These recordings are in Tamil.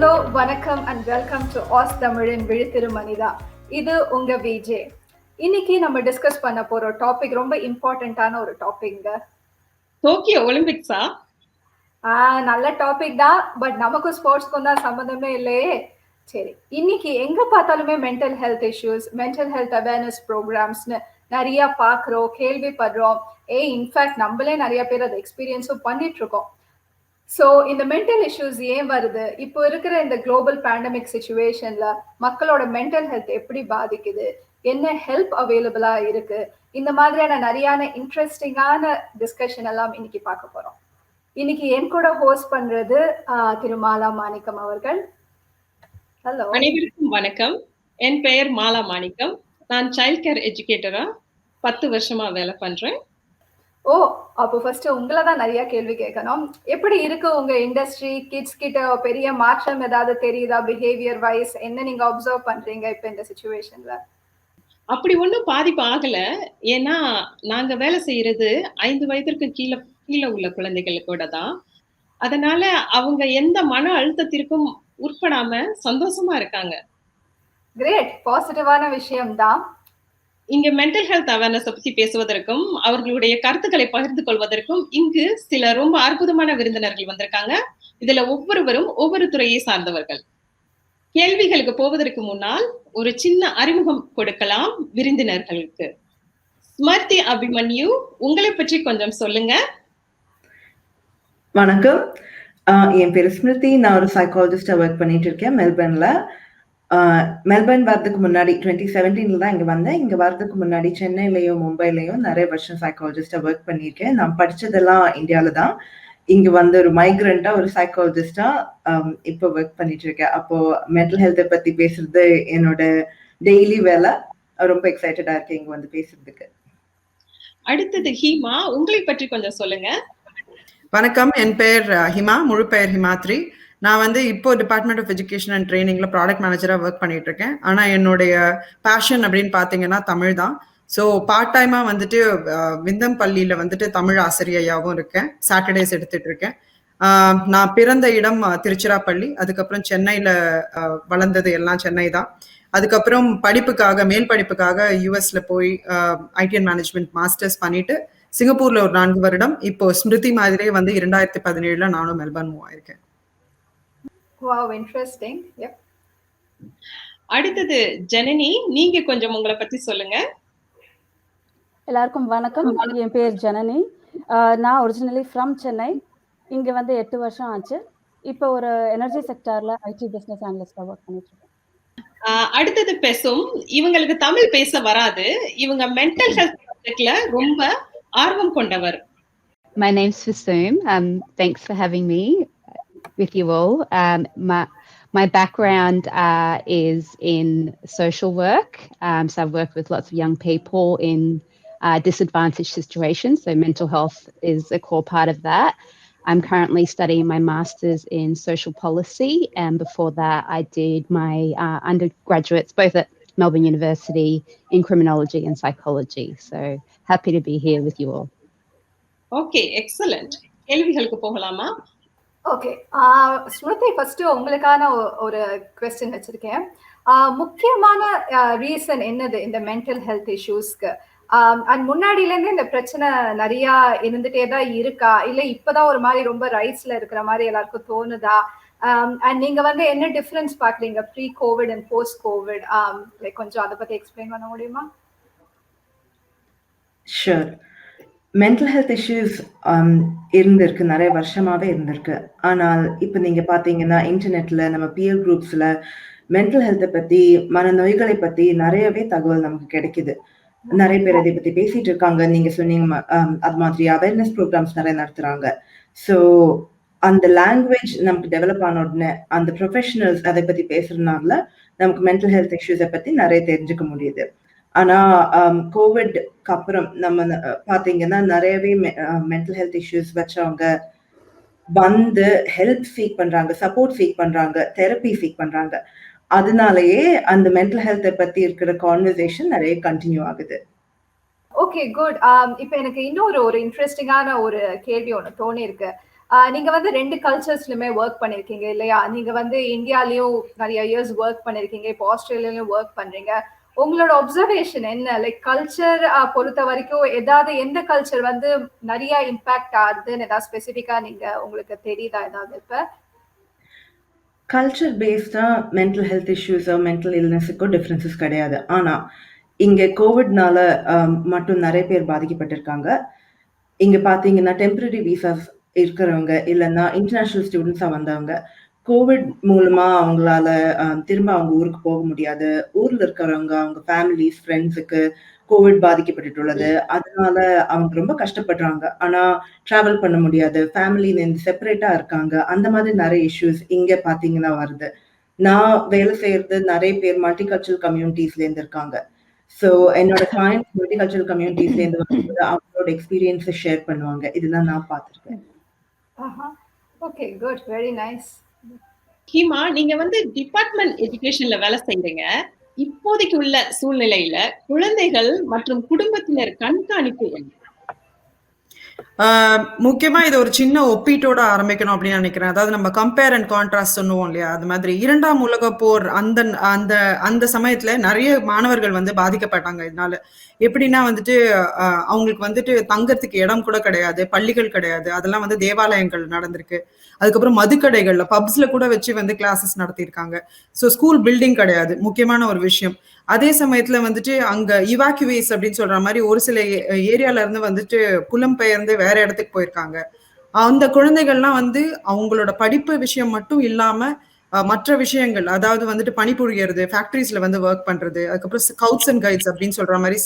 ஹலோ, வணக்கம் அண்ட் வெல்கம் டு ஆஸ் தமிழின் விழித்திரு மனிதா. இது உங்க விஜே. இன்னைக்கு நம்ம டிஸ்கஸ் பண்ண போற டாபிக் ரொம்ப இம்பார்ட்டன்டான ஒரு டாபிக்ங்க. டோக்கியோ ஒலிம்பிக்ஸா? நல்ல டாபிக் தான், பட் நமக்கும் ஸ்போர்ட்ஸ்க்கும் தான் சம்மந்தமே இல்லையே. சரி, இன்னைக்கு எங்க பார்த்தாலுமே mental health issues, mental health awareness ப்ரோக்ராம்ஸ்னு நிறைய பார்க்குறோம், கேள்விப்படுறோம். இன்ஃபேக்ட் நம்மளே நிறைய பேர் அதை எக்ஸ்பீரியன்ஸும் பண்ணிட்டு இருக்கோம். ஸோ இந்த மென்டல் இஷ்யூஸ் ஏன் வருது, இப்போ இருக்கிற இந்த குளோபல் பேண்டமிக் சுச்சுவேஷன்ல மக்களோட மென்டல் ஹெல்த் எப்படி பாதிக்குது, என்ன ஹெல்ப் அவைலபிளா இருக்கு, இந்த மாதிரியான நிறையான இன்ட்ரெஸ்டிங்கான டிஸ்கஷன் எல்லாம் இன்னைக்கு பார்க்க போறோம். இன்னைக்கு என் கூட ஹோஸ்ட் பண்றது திரு மாலா மாணிக்கம் அவர்கள். ஹலோ, அனைவருக்கும் வணக்கம். என் பெயர் மாலா மாணிக்கம். நான் சைல்ட் கேர் எஜுகேட்டரா 10 வருஷமா வேலை பண்றேன். அப்போ ஃபர்ஸ்ட் உங்களை தான் நிறைய கேள்வி கேட்கணும். எப்படி இருக்கு உங்க இண்டஸ்ட்ரி? கிட்ஸ் கிட்ட பெரிய மாற்றம் ஏதாவது தெரியுதா? பிஹேவியர் வைஸ் என்ன நீங்க அப்சர்வ் பண்றீங்க இப்ப இந்த சிச்சுவேஷன்ல? அப்படி ஒன்றும் பாதிப்பு ஆகல. ஏன்னா நாங்க வேலை செய்யறது 5 வயதிற்கு கீழே உள்ள குழந்தைகளுக்கூட தான். அதனால அவங்க எந்த மன அழுத்தத்திற்கும் உட்படாம சந்தோஷமா இருக்காங்க. கிரேட், பாசிட்டிவான விஷயம் தான். இங்க மென்டல் ஹெல்த் அவேர்னஸ் பத்தி பேசுவதற்கும் அவர்களுடைய கருத்துக்களை பகிர்ந்து கொள்வதற்கும் இங்கு சில ரொம்ப அற்புதமான விருந்தினர்கள் வந்திருக்காங்க. இதுல ஒவ்வொருவரும் ஒவ்வொரு துறையை சார்ந்தவர்கள். கேள்விகளுக்கு போவதற்கு முன்னால் ஒரு சின்ன அறிமுகம் கொடுக்கலாம் விருந்தினர்களுக்கு. ஸ்மிருதி அபிமன்யு, உங்களை பற்றி கொஞ்சம் சொல்லுங்க. வணக்கம், என் பேரு ஸ்மிருதி. நான் ஒரு சைக்காலஜிஸ்டா ஒர்க் பண்ணிட்டு இருக்கேன் மெல்பர்ன்ல. மெல்பர்ன் வரதுக்கு முன்னாடி 2017 தான் இங்க வந்தேன். இங்க வரதுக்கு முன்னாடி சென்னையிலயும் மும்பைலையும் நிறைய வருஷம் சைக்காலஜிஸ்டா ஒர்க் பண்ணியிருக்கேன். நான் படிச்சதெல்லாம் இந்தியாவில தான். இங்க வந்து ஒரு மைக்ரண்டா ஒரு சைக்காலஜிஸ்டா இப்போ ஒர்க் பண்ணிட்டு இருக்கேன். அப்போ மென்டல் ஹெல்த்தை பத்தி பேசுறது என்னோட டெய்லி வேலை. ரொம்ப எக்ஸைட்டடா இருக்கேன் இங்க வந்து பேசுறதுக்கு. அடுத்தது ஹீமா, உங்களை பற்றி கொஞ்சம் சொல்லுங்க. வணக்கம், என் பெயர் ஹிமா, முழு பெயர் ஹிமாத்ரி. நான் வந்து இப்போ டிபார்ட்மெண்ட் ஆஃப் எஜுகேஷன் அண்ட் ட்ரைனிங்ல ப்ராடக்ட் மேனேஜரா ஒர்க் பண்ணிட்டு இருக்கேன். ஆனா என்னுடைய பேஷன் அப்படின்னு பாத்தீங்கன்னா தமிழ் தான். ஸோ பார்ட் டைமா வந்துட்டு விந்தம் பள்ளியில வந்துட்டு தமிழ் ஆசிரியையாகவும் இருக்கேன். சாட்டர்டேஸ் எடுத்துட்டு இருக்கேன். நான் பிறந்த இடம் திருச்சிராப்பள்ளி. அதுக்கப்புறம் சென்னையில வளர்ந்தது எல்லாம் சென்னை தான். அதுக்கப்புறம் படிப்புக்காக மேல் படிப்புக்காக யூஎஸ்ல போய் ஐடி அண்ட் மேனேஜ்மெண்ட் மாஸ்டர்ஸ் பண்ணிட்டு சிங்கப்பூர்ல ஒரு 4 வருடம். இப்போ ஸ்மிருதி மாதிரியே வந்து 2017 நானும் மெல்பர்ன் மூவ் ஆயிருக்கேன். Wow, interesting. Yep. அடுத்தது ஜனனி, நீங்க கொஞ்சம் உங்களை பத்தி சொல்லுங்க. எல்லாருக்கும் வணக்கம், என் பேர் ஜனனி. நான் ஒரிஜினலி ஃப்ரம் சென்னை. இங்க வந்து 8 வருஷம் ஆச்சு. இப்போ ஒரு எனர்ஜி செக்டார்ல ஐடி பிசினஸ் அனலிஸ்டா ஒர்க் பண்ணிட்டு இருக்கேன். அடுத்தது பெசும். இவங்களுக்கு தமிழ் பேச வராது. இவங்க மென்டல் ஹெல்த் சப்ஜெக்ட்ல ரொம்ப ஆர்வம் கொண்டவர். My name's Fasum. Thanks for having me with you all. My background is in social work. So I've worked with lots of young people in disadvantaged situations. So mental health is a core part of that. I'm currently studying my master's in social policy. And before that, I did my undergraduates, both at Melbourne University, in criminology and psychology. So happy to be here with you all. Okay, excellent. கேள்விகளுக்கு போகலாமா? ஓகே, ஸ்மிருதி, ஃபர்ஸ்ட் உங்களுக்கான ஒரு குவெஸ்டின் வச்சிருக்கேன். முக்கியமான ரீசன் என்னது இந்த மென்டல் ஹெல்த் இஷ்யூஸ்க்கு? அண்ட் முன்னாடியிலேருந்து இந்த பிரச்சனை நிறைய இருந்துட்டே தான் இருக்கா, இல்லை இப்போதான் ஒரு மாதிரி ரொம்ப ரைஸ்ல இருக்கிற மாதிரி எல்லாருக்கும் தோணுதா? அண்ட் நீங்க வந்து என்ன டிஃபரன்ஸ் பாக்குறீங்க pre Covid and post Covid? Like கொஞ்சம் அதை பத்தி எக்ஸ்பிளைன் பண்ண முடியுமா? ஷூர். மென்டல் ஹெல்த் இஷ்யூஸ் இருந்திருக்கு, நிறைய வருஷமாவே இருந்திருக்கு. ஆனால் இப்போ நீங்க பாத்தீங்கன்னா இன்டர்நெட்ல நம்ம பியர் குரூப்ஸ்ல மென்டல் ஹெல்த்தை பத்தி, மனநோய்களை பத்தி நிறையவே தகவல் நமக்கு கிடைக்குது. நிறைய பேர் இதை பத்தி பேசிட்டு இருக்காங்க. நீங்க சொன்னீங்க அது மாதிரி அவேர்னஸ் ப்ரோக்ராம்ஸ் நிறைய நடத்துறாங்க. ஸோ அந்த லாங்குவேஜ் நமக்கு டெவலப் ஆன உடனே அந்த ப்ரொஃபஷனல்ஸ் அதை பத்தி பேசுறதுனால நமக்கு மென்டல் ஹெல்த் இஷ்யூஸை பத்தி நிறைய தெரிஞ்சுக்க முடியுது. ஆனா கோவிட்க்கு அப்புறம் நம்ம பாத்தீங்கன்னா நிறையவே மென்டல் ஹெல்த் இஷ்யூஸ் வச்சவங்க வந்து ஹெல்ப் சீக் பண்றாங்க, சப்போர்ட் சீக் பண்றாங்க, தெரப்பி சீக் பண்றாங்க. அதனாலயே அந்த மென்டல் ஹெல்த்தை பத்தி இருக்கிற கான்வர்சேஷன் நிறைய கண்டினியூ ஆகுது. Okay, good. இப்போ எனக்கு இன்னொரு இன்ட்ரெஸ்டிங்கான ஒரு கேள்வி ஒன்று தோணி இருக்கு. நீங்க வந்து 2 கல்ச்சர்ஸ்லயுமே ஒர்க் பண்ணிருக்கீங்க இல்லையா? நீங்க வந்து இந்தியாலயும் நிறைய இயர்ஸ் ஒர்க் பண்ணிருக்கீங்க, இப்போ ஆஸ்திரேலியாலயும் ஒர்க் பண்றீங்க. உங்களோட அப்சர்வேஷன் என்ன? லைக் கல்ச்சர் பொறுத்த வரைக்கும் ஏதாவது எந்த கல்ச்சர் வந்து நிறைய இம்பாக்ட் ஆகுதுன்னு ஏதாவது ஸ்பெசிஃபிக்கா நீங்க உங்களுக்கு தெரியுதா ஏதாவது இப்ப? கல்ச்சர் பேஸ்டா மென்டல் ஹெல்த் இஷ்யூஸோ மென்டல் இல்னஸுக்கோ டிஃப்ரென்சஸ் கிடையாது. ஆனா இங்க கோவிட்னால மட்டும் நிறைய பேர் பாதிக்கப்பட்டிருக்காங்க. இங்க பாத்தீங்கன்னா டெம்பரரி விசாஸ் இருக்கிறவங்க இல்லைன்னா இன்டர்நேஷனல் ஸ்டூடெண்ட்ஸா வந்தவங்க கோவிட் மூலமா அவங்களால திரும்ப அவங்க ஊருக்கு போக முடியாது. ஊர்ல இருக்கிறவங்க அவங்க ஃபேமிலிஸ் ஃப்ரெண்ட்ஸுக்கு கோவிட் பாதிக்கப்பட்டுள்ளது. அதனால அவங்க ரொம்ப கஷ்டப்படுறாங்க. ஆனா டிராவல் பண்ண முடியாது, ஃபேமிலில இருந்து செப்பரேட்டா இருக்காங்க. அந்த மாதிரி நிறைய இஷ்யூஸ் இங்க பாத்தீங்கன்னா வருது. நான் வேலை செய்யறது நிறைய பேர் மல்டிகல்ச்சரல் கம்யூனிட்டிஸ்ல இருந்து இருக்காங்க. ஸோ என்னோட கிளையண்ட்ஸ் மல்டிகல்ச்சரல் கம்யூனிட்டிஸ்ல இருந்து வரும்போது அவங்களோட எக்ஸ்பீரியன்ஸை ஷேர் பண்ணுவாங்க. இதுதான் நான் பார்த்திருக்கேன். Okay, good, very nice. Hima, நீங்க வந்து டிபார்ட்மெண்ட் எஜுகேஷன்ல வேலை செய்றீங்க. இப்போதைக்கு உள்ள சூழ்நிலையில குழந்தைகள் மற்றும் குடும்பத்தினர் கண்காணிப்பு என்ன? முக்கியமா இது ஒரு சின்ன ஒப்பீட்டோட ஆரம்பிக்கணும் அப்படின்னு நினைக்கிறேன். அதாவது நம்ம கம்பேர் அண்ட் கான்ட்ராஸ்ட் சொல்லுவோம் இல்லையா, அது மாதிரி 2ஆம் உலக போர் அந்த அந்த அந்த சமயத்துல நிறைய மாணவர்கள் வந்து பாதிக்கப்பட்டாங்க இதனால. எப்படின்னா வந்துட்டு அவங்களுக்கு வந்துட்டு தங்கறதுக்கு இடம் கூட கிடையாது, பள்ளிகள் கிடையாது, அதெல்லாம் வந்து தேவாலயங்கள் நடந்திருக்கு. அதுக்கப்புறம் மதுக்கடைகள்ல பப்ஸ்ல கூட வச்சு வந்து கிளாஸஸ் நடத்தியிருக்காங்க. ஸோ ஸ்கூல் பில்டிங் கிடையாது, முக்கியமான ஒரு விஷயம். அதே சமயத்துல வந்துட்டு அங்க இவாக்குவேஸ் அப்படின்னு சொல்ற மாதிரி ஒரு சில ஏரியால இருந்து வந்துட்டு புலம்பெயர்ந்து வேற இடத்துக்கு போயிருக்காங்க. அந்த குழந்தைகள்லாம் வந்து அவங்களோட படிப்பு விஷயம் மட்டும் இல்லாம மற்ற விஷயங்கள், அதாவது வந்துட்டு பணிபுரியறது, ஃபேக்டரிஸ்ல வந்து ஒர்க் பண்றது, அதுக்கப்புறம் ஸ்கவுட்ஸ் அண்ட் கைட்ஸ் அப்படின்னு சொல்ற மாதிரி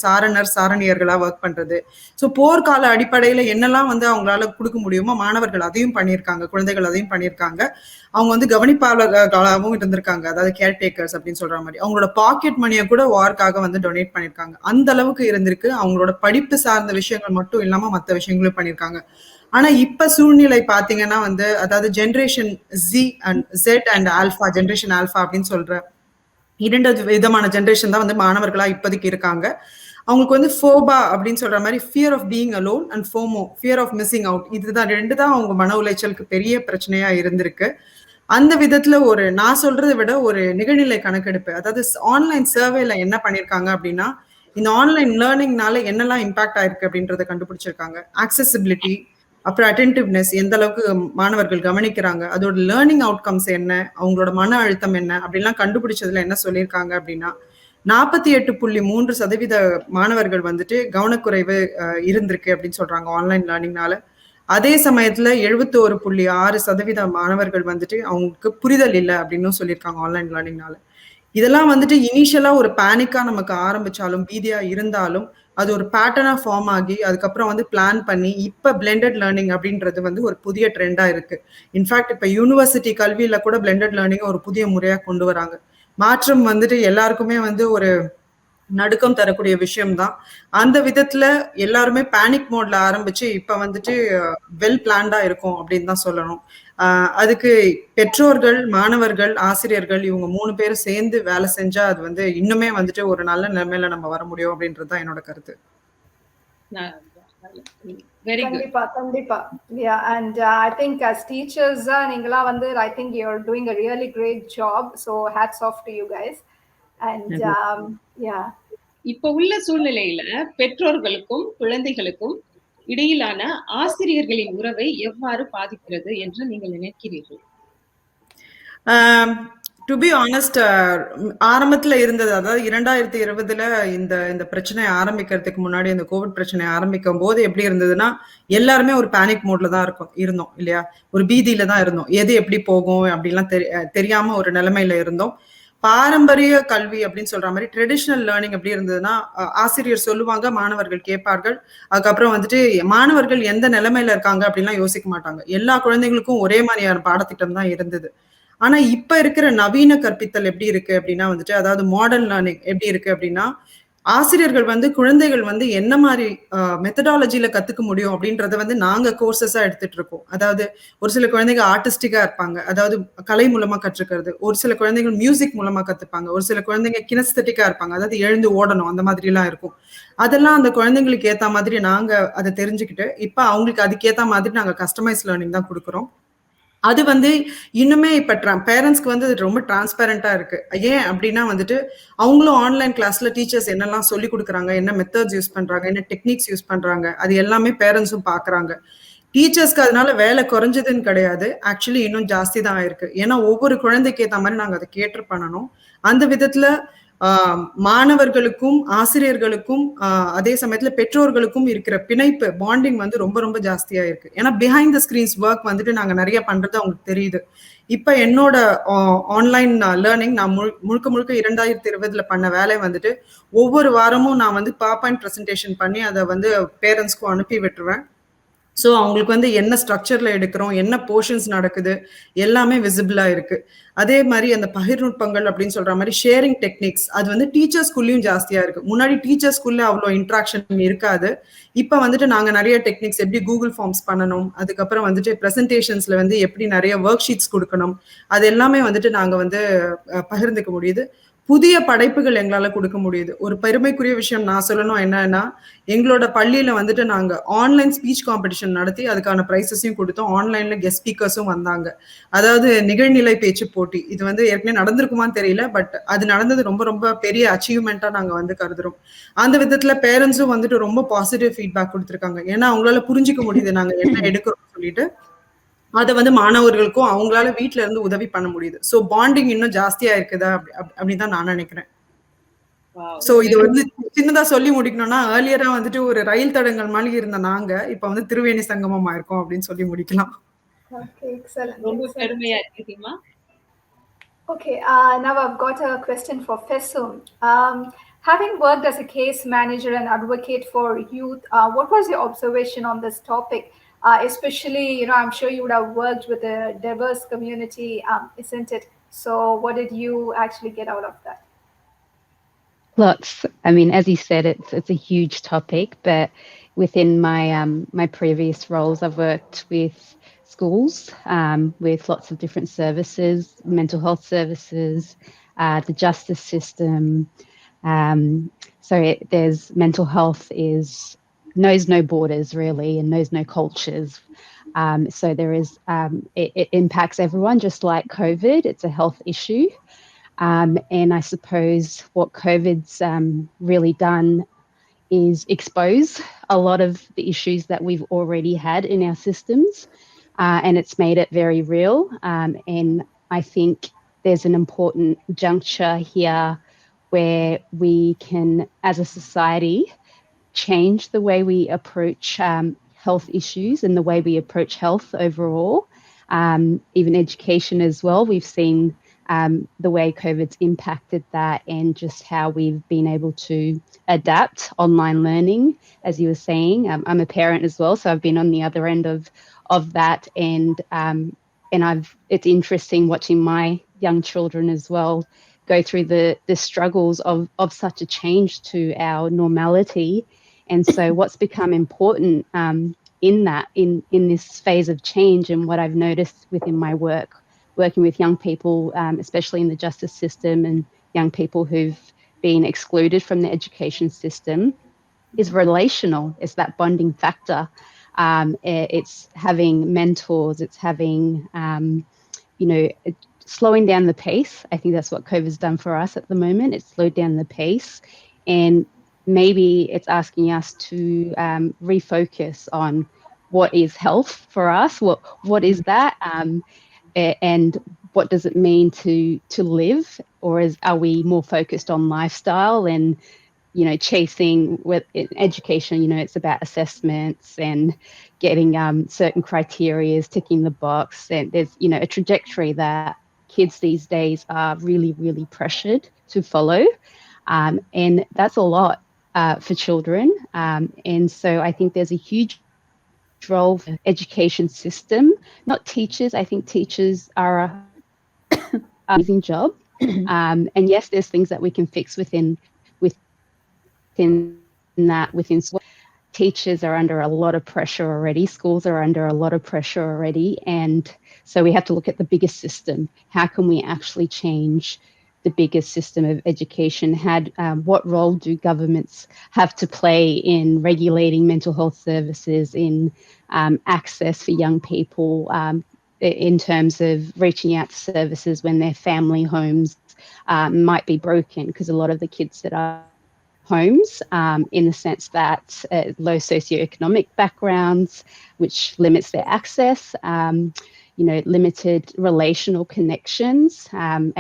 சாரணியர்களா ஒர்க் பண்றது. ஸோ போர்க்கால அடிப்படையில என்னெல்லாம் வந்து அவங்களால கொடுக்க முடியுமோ மாணவர்கள் அதையும் பண்ணியிருக்காங்க, குழந்தைகள் அதையும் பண்ணியிருக்காங்க. அவங்க வந்து கவனிப்பாளர்களாகவும் இருந்திருக்காங்க, அதாவது கேர்டேக்கர்ஸ் அப்படின்னு சொல்ற மாதிரி. அவங்களோட பாக்கெட் மணியை கூட வார்க்காக வந்து டொனேட் பண்ணியிருக்காங்க. அந்த அளவுக்கு இருந்திருக்கு. அவங்களோட படிப்பு சார்ந்த விஷயங்கள் மட்டும் இல்லாம மற்ற விஷயங்களும் பண்ணியிருக்காங்க. ஆனா இப்ப சூழ்நிலை பாத்தீங்கன்னா வந்து, அதாவது generation Z and alpha, generation alpha அப்படின்னு சொல்ற 2 விதமான ஜென்ரேஷன் தான் வந்து மாணவர்களா இப்போதைக்கு இருக்காங்க. அவங்களுக்கு வந்து ஃபோபா அப்படின்னு சொல்ற மாதிரி fear of being alone and FOMO, fear of missing out, இதுதான் 2 தான் அவங்க மன உளைச்சலுக்கு பெரிய பிரச்சனையா இருந்திருக்கு. அந்த விதத்துல நான் சொல்றதை விட ஒரு நிகழ்நிலை கணக்கெடுப்பு, அதாவது ஆன்லைன் சர்வேல என்ன பண்ணிருக்காங்க அப்படின்னா, இந்த ஆன்லைன் லேர்னிங்னால என்னெல்லாம் இம்பாக்ட் ஆயிருக்கு அப்படின்றத கண்டுபிடிச்சிருக்காங்க. ஆக்சசிபிலிட்டி, அப்புறம் அட்டென்டிவ்னஸ், எந்த அளவுக்கு மாணவர்கள் கவனிக்கிறாங்க, அதோட லேர்னிங் அவுட்கம்ஸ் என்ன, அவங்களோட மன அழுத்தம் என்ன அப்படின்லாம் கண்டுபிடிச்சதுல என்ன சொல்லியிருக்காங்க அப்படின்னா 48.3% மாணவர்கள் வந்துட்டு கவனக்குறைவு இருந்திருக்கு அப்படின்னு சொல்றாங்க ஆன்லைன் லேர்னிங்னால. அதே சமயத்துல 71.6% மாணவர்கள் வந்துட்டு அவங்களுக்கு புரிதல் இல்லை அப்படின்னு சொல்லியிருக்காங்க ஆன்லைன் லேர்னிங்னால. இதெல்லாம் வந்துட்டு இனிஷியலா ஒரு பேனிக்கா நமக்கு ஆரம்பிச்சாலும், பீதியா இருந்தாலும், அது ஒரு பேட்டர்னா ஃபார்ம் ஆகி அதுக்கப்புறம் வந்து பிளான் பண்ணி இப்ப பிளெண்டட் லேர்னிங் அப்படின்றது வந்து ஒரு புதிய ட்ரெண்டா இருக்கு. இன்ஃபேக்ட் இப்ப யூனிவர்சிட்டி கல்வியில கூட பிளெண்டட் லேர்னிங் ஒரு புதிய முறையா கொண்டு வராங்க. மாற்றம் வந்துட்டு எல்லாருக்குமே வந்து ஒரு நடுக்கம் தரக்கூடிய விஷயம்தான். அந்த விதத்துல எல்லாருமே பேனிக் மோட்ல ஆரம்பிச்சு இப்ப வந்துட்டு வெல் பிளான்டா இருக்கும் அப்படின்னு தான் சொல்லணும். அதுக்கு பெற்றோர்கள், மாணவர்கள், ஆசிரியர்கள் இவங்க 3 பேரும் சேர்ந்து வேலை செஞ்சா அது வந்து இன்னுமே வந்துட்டு ஒரு நல்ல நிலைமையில நம்ம வர முடியும் அப்படின்றதுதான் என்னோட கருத்து. கண்டிப்பா. Yeah, and I think as teachers நீங்களா வந்து I think you're doing a really great job, so hats off to you guys. And yeah, இப்ப உள்ள சூழ்நிலையில பெற்றோர்களுக்கும் குழந்தைகளுக்கும் இடையிலான ஆசிரியர்களின் உறவை எவ்வாறு பாதிக்கிறது என்று நீங்கள் நினைக்கிறீர்கள்? டு பி ஆனஸ்ட், ஆரம்பத்துல இருந்தது, அதாவது 2020 இந்த பிரச்சனை ஆரம்பிக்கிறதுக்கு முன்னாடி, இந்த கோவிட் பிரச்சனை ஆரம்பிக்கும் போது எப்படி இருந்ததுன்னா, எல்லாருமே ஒரு பேனிக் மோட்ல தான் இருந்தோம் இல்லையா, ஒரு பீதியில தான் இருந்தோம். எது எப்படி போகும் அப்படின்லாம் தெரியாம ஒரு நிலைமையில இருந்தோம். பாரம்பரிய கல்வி அப்படின்னு சொல்ற மாதிரி ட்ரெடிஷ்னல் லேர்னிங் எப்படி இருந்ததுன்னா, ஆசிரியர் சொல்லுவாங்க, மாணவர்கள் கேட்பார்கள். அதுக்கப்புறம் வந்துட்டு மாணவர்கள் எந்த நிலைமையில இருக்காங்க அப்படின்லாம் யோசிக்க மாட்டாங்க. எல்லா குழந்தைகளுக்கும் ஒரே மாதிரியான பாடத்திட்டம் தான் இருந்தது. ஆனா இப்ப இருக்கிற நவீன கற்பித்தல் எப்படி இருக்கு அப்படின்னா வந்துட்டு, அதாவது மாடர்ன் லேர்னிங் எப்படி இருக்கு அப்படின்னா, ஆசிரியர்கள் வந்து குழந்தைகள் வந்து என்ன மாதிரி மெத்தடாலஜில கத்துக்க முடியும் அப்படின்றத வந்து நாங்க கோர்சஸா எடுத்துட்டு இருக்கோம். அதாவது ஒரு சில குழந்தைங்க ஆர்டிஸ்டிக்கா இருப்பாங்க, அதாவது கலை மூலமா கற்றுக்கிறது. ஒரு சில குழந்தைகள் மியூசிக் மூலமா கத்துப்பாங்க. ஒரு சில குழந்தைங்க கினஸ்தட்டிக்கா இருப்பாங்க, அதாவது எழுந்து ஓடணும் அந்த மாதிரி எல்லாம் இருக்கும். அதெல்லாம் அந்த குழந்தைங்களுக்கு ஏத்த மாதிரி நாங்க அதை தெரிஞ்சுக்கிட்டு இப்ப அவங்களுக்கு அதுக்கேத்த மாதிரி நாங்க கஸ்டமைஸ் லேர்னிங் தான் கொடுக்குறோம். அது வந்து இன்னுமே இப்ப பேரண்ட்ஸ்க்கு வந்து ரொம்ப டிரான்ஸ்பேரண்டா இருக்கு. ஏன் அப்படின்னா வந்துட்டு அவங்களும் ஆன்லைன் கிளாஸ்ல டீச்சர்ஸ் என்னெல்லாம் சொல்லி கொடுக்குறாங்க, என்ன மெத்தட்ஸ் யூஸ் பண்றாங்க, என்ன டெக்னிக்ஸ் யூஸ் பண்றாங்க, அது எல்லாமே பேரண்ட்ஸும் பாக்குறாங்க. டீச்சர்ஸ்க்கு அதனால வேலை குறைஞ்சதுன்னு கிடையாது, ஆக்சுவலி இன்னும் ஜாஸ்தி தான் ஆயிருக்கு. ஏன்னா ஒவ்வொரு குழந்தைக்கு ஏற்ற மாதிரி நாங்க அதை கேட்டர் பண்ணணும். அந்த விதத்துல மாணவர்களுக்கும் ஆசிரியர்களுக்கும் அதே சமயத்துல பெற்றோர்களுக்கும் இருக்கிற பிணைப்பு பாண்டிங் வந்து ரொம்ப ரொம்ப ஜாஸ்தியா இருக்கு. ஏன்னா பிஹைண்ட் த ஸ்கிரீன்ஸ் ஒர்க் வந்துட்டு நாங்க நிறைய பண்றது அவங்களுக்கு தெரியுது. இப்ப என்னோட ஆன்லைன் லேர்னிங் நான் முழுக்க முழுக்க 2020 பண்ண வேலை வந்துட்டு ஒவ்வொரு வாரமும் நான் வந்து பவர்பாயிண்ட் பிரசன்டேஷன் பண்ணி அதை வந்து பேரண்ட்ஸ்க்கும் அனுப்பி விட்டுருவேன். ஸோ அவங்களுக்கு வந்து என்ன ஸ்ட்ரக்சர்ல எடுக்கிறோம், என்ன போர்ஷன்ஸ் நடக்குது, எல்லாமே விசிபிளா இருக்கு. அதே மாதிரி அந்த பகிர்நுட்பங்கள் அப்படின்னு சொல்ற மாதிரி ஷேரிங் டெக்னிக்ஸ் அது வந்து டீச்சர்ஸ்குள்ளேயும் ஜாஸ்தியா இருக்கு. முன்னாடி டீச்சர்ஸ்குள்ள அவ்வளோ இன்ட்ராக்ஷன் இருக்காது. இப்ப வந்துட்டு நாங்க நிறைய டெக்னிக்ஸ் எப்படி கூகுள் ஃபார்ம்ஸ் பண்ணணும், அதுக்கப்புறம் வந்துட்டு பிரசன்டேஷன்ஸ்ல வந்து எப்படி நிறைய ஒர்க் ஷீட்ஸ் கொடுக்கணும், அது எல்லாமே வந்துட்டு நாங்க வந்து பகிர்ந்துக்க முடியுது. புதிய படைப்புகள் எங்களால கொடுக்க முடியுது. ஒரு பெருமைக்குரிய விஷயம் நான் சொல்லணும் என்னன்னா, எங்களோட பள்ளியில வந்துட்டு நாங்க ஆன்லைன் ஸ்பீச் காம்படிஷன் நடத்தி அதுக்கான பிரைசஸையும் கொடுத்தோம். ஆன்லைன்ல கெஸ்ட் ஸ்பீக்கர்ஸும் வந்தாங்க. அதாவது நிகழ்நிலை பேச்சு போட்டி. இது வந்து ஏற்கனவே நடந்திருக்குமான்னு தெரியல, பட் அது நடந்தது ரொம்ப ரொம்ப பெரிய அச்சீவ்மெண்டா நாங்க வந்து கருதுறோம். அந்த விதத்துல பேரண்ட்ஸும் வந்துட்டு ரொம்ப பாசிட்டிவ் ஃபீட்பேக் கொடுத்துருக்காங்க. ஏன்னா அவங்களால புரிஞ்சுக்க முடியுது நாங்க என்ன எடுக்கிறோம்னு சொல்லிட்டு. அதை வந்து மாணவர்களுக்கும் அவங்களால வீட்டுல இருந்து உதவி பண்ண முடியுது. சோ பாண்டிங் இன்னும் ஜாஸ்தியா இருக்குதா அப்படிதான் நான் நினைக்கிறேன். சோ இது வந்து சின்னதா சொல்லி முடிக்கணும்னா ஏர்லியரா வந்துட்டு ஒரு ரயில் தடங்கள் மாதிரி இருந்த நாங்க இப்ப வந்து திருவேணி சங்கமமா இருக்கோம் அப்படின்னு சொல்லி முடிக்கலாம். Okay, excellent. ரொம்ப பெருமையா இருக்கு Hima. Okay, now I've got a question for Fesum. Having worked as a case manager and advocate for youth, what was your observation on this topic? Especially, I'm sure you would have worked with a diverse community, isn't it? So what did you actually get out of that? Lots. I mean, as you said, it's a huge topic, but within my previous roles, I've worked with schools, with lots of different services, mental health services, the justice system. So there's mental health knows no borders really and knows no cultures. So there is, it impacts everyone just like COVID. It's a health issue. And I suppose what COVID's really done is expose a lot of the issues that we've already had in our systems, and it's made it very real. And I think there's an important juncture here where we can, as a society, change the way we approach health issues and the way we approach health overall, even education as well. We've seen the way COVID's impacted that and just how we've been able to adapt online learning, as you were saying. I'm a parent as well, so I've been on the other end of that, and it's interesting watching my young children as well go through the struggles of such a change to our normality. And so what's become important in this phase of change, and what I've noticed within my working with young people, especially in the justice system, and young people who've been excluded from the education system, is relational. It's that bonding factor. It's having mentors. It's having, slowing down the pace. I think that's what COVID's done for us at the moment. It's slowed down the pace, and maybe it's asking us to refocus on what is health for us. What is that? And what does it mean to live, or are we more focused on lifestyle and chasing with education? It's about assessments and getting certain criteria, ticking the box, and there's a trajectory that kids these days are really, really pressured to follow, and that's a lot for children, and so I think there's a huge role for education system, not teachers. I think teachers are an amazing job, and yes, there's things that we can fix within in that within school. Teachers are under a lot of pressure already. Schools are under a lot of pressure already. And so we have to look at the biggest system. How can we actually change the biggest system of education? What role do governments have to play in regulating mental health services, in access for young people, in terms of reaching out to services when their family homes might be broken? Because a lot of the kids that are homes, in the sense that low socioeconomic backgrounds, which limits their access, limited relational connections.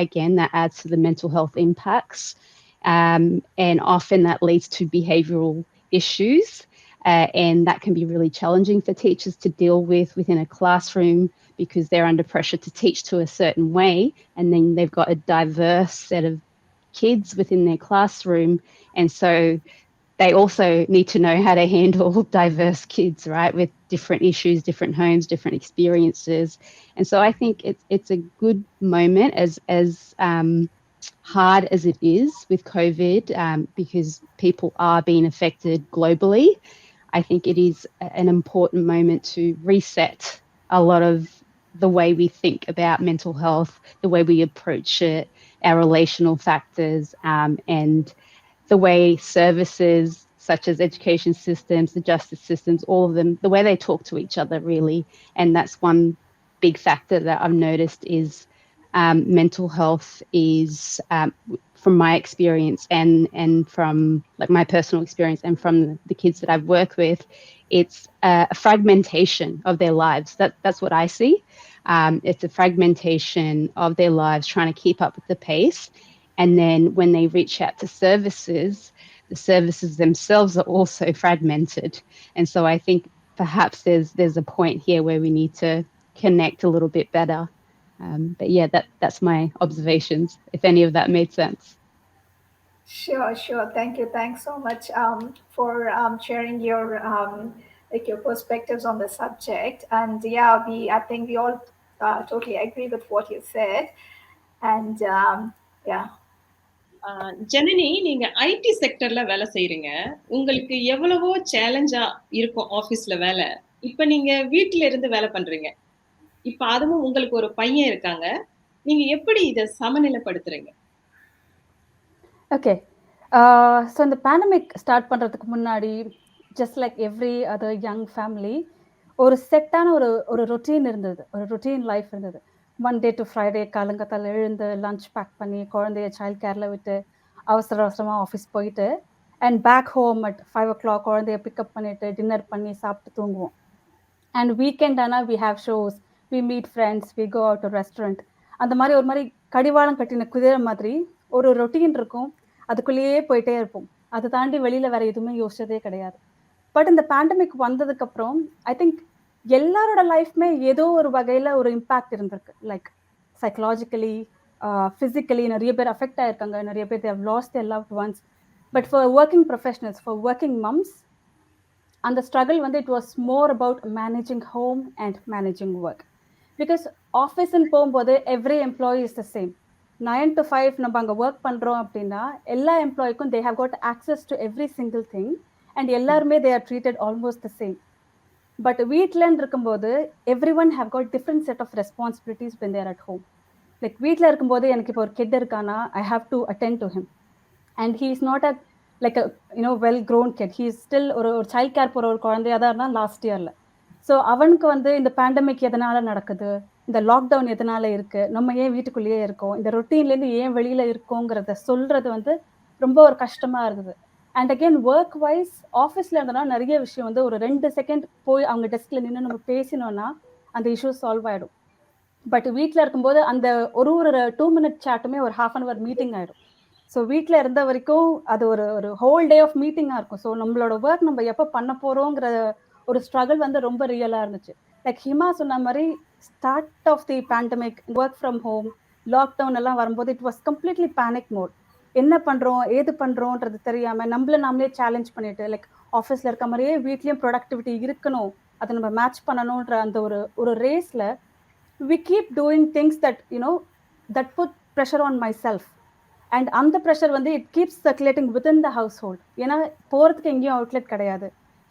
Again, that adds to the mental health impacts. And often that leads to behavioural issues. And that can be really challenging for teachers to deal with within a classroom, because they're under pressure to teach to a certain way. And then they've got a diverse set of kids within their classroom, and so they also need to know how to handle diverse kids, right, with different issues, different homes, different experiences. And so I think it's a good moment, as hard as it is with COVID, because people are being affected globally. I think it is an important moment to reset a lot of the way we think about mental health, the way we approach it, our relational factors, and the way services such as education systems, the justice systems, all of them, the way they talk to each other, really. And that's one big factor that I've noticed is mental health is, from my experience and from like my personal experience and from the kids that I've worked with, it's a fragmentation of their lives. That's what I see. It's a fragmentation of their lives, trying to keep up with the pace. And then when they reach out to services, the services themselves are also fragmented. And so I think perhaps there's a point here where we need to connect a little bit better. But yeah, that's my observations, if any of that made sense. Sure. Thank you. Thanks so much for sharing your your perspectives on the subject. And yeah, I think we all totally agree with what you said. And yeah. Janani, நீங்க ஐடி செக்டர்ல வேலை செய்யறீங்க. உங்களுக்கு எவ்வளவோ சேலஞ்சா இருக்கும் ஆபீஸ்ல வேலை. இப்ப நீங்க வீட்டுல இருந்து வேலை பண்றீங்க. இப்ப அதுவும் உங்களுக்கு ஒரு பையன் இருக்காங்க. நீங்க எப்படி இத சமநிலைப்படுத்துறீங்க? Okay. So இந்த பேண்டமிக் ஸ்டார்ட் பண்ணுறதுக்கு முன்னாடி, just like every other young family, ஒரு செட்டான ஒரு ரொட்டீன் இருந்தது. ஒரு ரொட்டீன் லைஃப் இருந்தது. மண்டே டு ஃப்ரைடே காலங்கத்தால் எழுந்து லஞ்ச் பேக் பண்ணி குழந்தைய சைல்ட் கேரில் விட்டு அவசரமாக ஆஃபீஸ் போயிட்டு and back home at 5 o'clock குழந்தைய பிக்கப் பண்ணிவிட்டு டின்னர் பண்ணி சாப்பிட்டு தூங்குவோம். அண்ட் வீக்கெண்ட் ஆனால் we have shows, we meet friends, we go out to restaurant. அந்த மாதிரி ஒரு மாதிரி கடிவாளம் கட்டின குதிரை மாதிரி ஒரு ரொட்டீன் இருக்கும். அதுக்குள்ளேயே போயிட்டே இருப்போம். அதை தாண்டி வெளியில் வேறு எதுவுமே யோசிச்சதே கிடையாது. பட் இந்த பேண்டமிக் வந்ததுக்கப்புறம் ஐ திங்க் எல்லாரோட லைஃப்மே ஏதோ ஒரு வகையில் ஒரு இம்பேக்ட் இருந்திருக்கு. லைக் சைக்கலாஜிக்கலி, ஃபிசிக்கலி நிறைய பேர் அஃபெக்ட் ஆகிருக்காங்க. நிறைய பேர் they've lost their loved ones. But for working professionals, for working mums, அந்த ஸ்ட்ரகிள் வந்து it was more about managing home and managing work. Because ஆஃபீஸ்ன்னு போகும்போது every employee is the same. 9 to 5 நம்ம அங்கே ஒர்க் பண்ணுறோம் அப்படின்னா எல்லா எம்ப்ளாய்க்கும் they have got access to every single thing and எல்லாருமே they are treated almost the same. But வீட்டிலன்னு இருக்கும்போது every one have got different set of responsibilities when they're at home. Like வீட்டில் இருக்கும்போது எனக்கு இப்போ ஒரு கிட் இருக்கானா, I have to attend to him. And he is not a like well grown kid. He is still ஒரு சைல்ட் கேர் போகிற ஒரு குழந்தையாக தான் இருந்தால் லாஸ்ட் இயரில். ஸோ அவனுக்கு வந்து இந்த பேண்டமிக் எதனால் நடக்குது, இந்த லாக்டவுன் எதனால் இருக்குது, நம்ம ஏன் வீட்டுக்குள்ளேயே இருக்கோம், இந்த ரொட்டீன்லேருந்து ஏன் வெளியில் இருக்கோங்கிறத சொல்கிறது வந்து ரொம்ப ஒரு கஷ்டமாக இருந்தது. அண்ட் அகெயின் ஒர்க் வைஸ் ஆஃபீஸில் இருந்தோன்னா நிறைய விஷயம் வந்து ஒரு 2 செகண்ட் போய் அவங்க டெஸ்கில் நின்று நம்ம பேசினோன்னா அந்த இஷ்யூ சால்வ் ஆகிடும். பட் வீட்டில் இருக்கும்போது அந்த ஒரு 2 minute சாட்டுமே ஒரு 1/2 hour மீட்டிங் ஆகிடும். ஸோ வீட்டில் இருந்த வரைக்கும் அது ஒரு ஹோல் டே ஆஃப் மீட்டிங்காக இருக்கும். ஸோ நம்மளோட ஒர்க் நம்ம எப்போ பண்ண போகிறோங்கிற ஒரு ஸ்ட்ரகிள் வந்து ரொம்ப ரியலாக இருந்துச்சு. லைக் ஹிமா சொன்ன மாதிரி start of the pandemic, work from home, lockdown எல்லாம் வரும்போது it was completely panic mode. என்ன பண்ணுறோம் ஏது பண்ணுறோன்றது தெரியாமல் நாமளே சேலஞ்ச் பண்ணிட்டு, லைக் ஆஃபீஸில் இருக்க மாதிரியே வீட்லேயும் ப்ரொடக்டிவிட்டி இருக்கணும், அதை நம்ம மேட்ச் பண்ணணுன்ற அந்த ஒரு ரேஸில் we keep doing things that that put pressure on myself. And அந்த ப்ரெஷர் வந்து it keeps circulating within the house hold. ஏன்னா போகிறதுக்கு எங்கேயும் அவுட்லெட் கிடையாது,